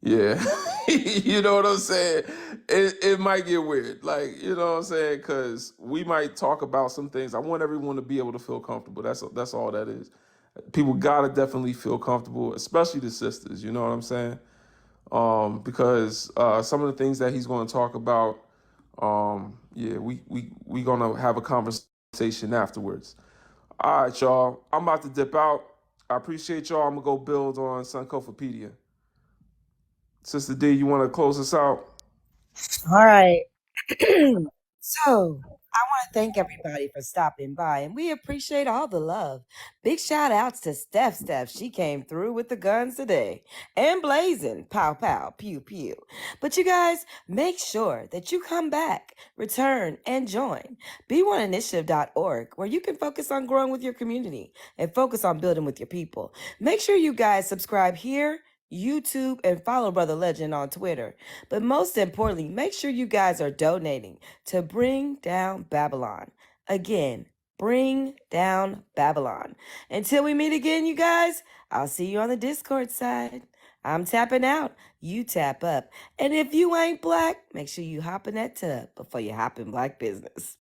Yeah. You know what I'm saying? It might get weird. Like, you know what I'm saying? Because we might talk about some things. I want everyone to be able to feel comfortable. That's all that is. People got to definitely feel comfortable, especially the sisters. You know what I'm saying? Because some of the things that he's going to talk about, yeah, we going to have a conversation afterwards. All right, y'all. I'm about to dip out. I appreciate y'all. I'm going to go build on Sankofapedia. Sister D, you want to close us out? All right. So I want to thank everybody for stopping by, and we appreciate all the love. Big shout outs to Steph. She came through with the guns today. And blazing. Pow, pow, pew, pew. But you guys, make sure that you come back, return, and join B1initiative.org, where you can focus on growing with your community and focus on building with your people. Make sure you guys subscribe here, YouTube, and follow Brother Legend on Twitter. But most importantly, make sure you guys are donating to Bring Down Babylon. Again, Bring Down Babylon. Until we meet again, you guys, I'll see you on the Discord side. I'm tapping out. You tap up. And if you ain't black, make sure you hop in that tub before you hop in black business.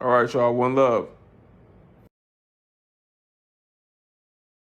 All right, y'all. One love.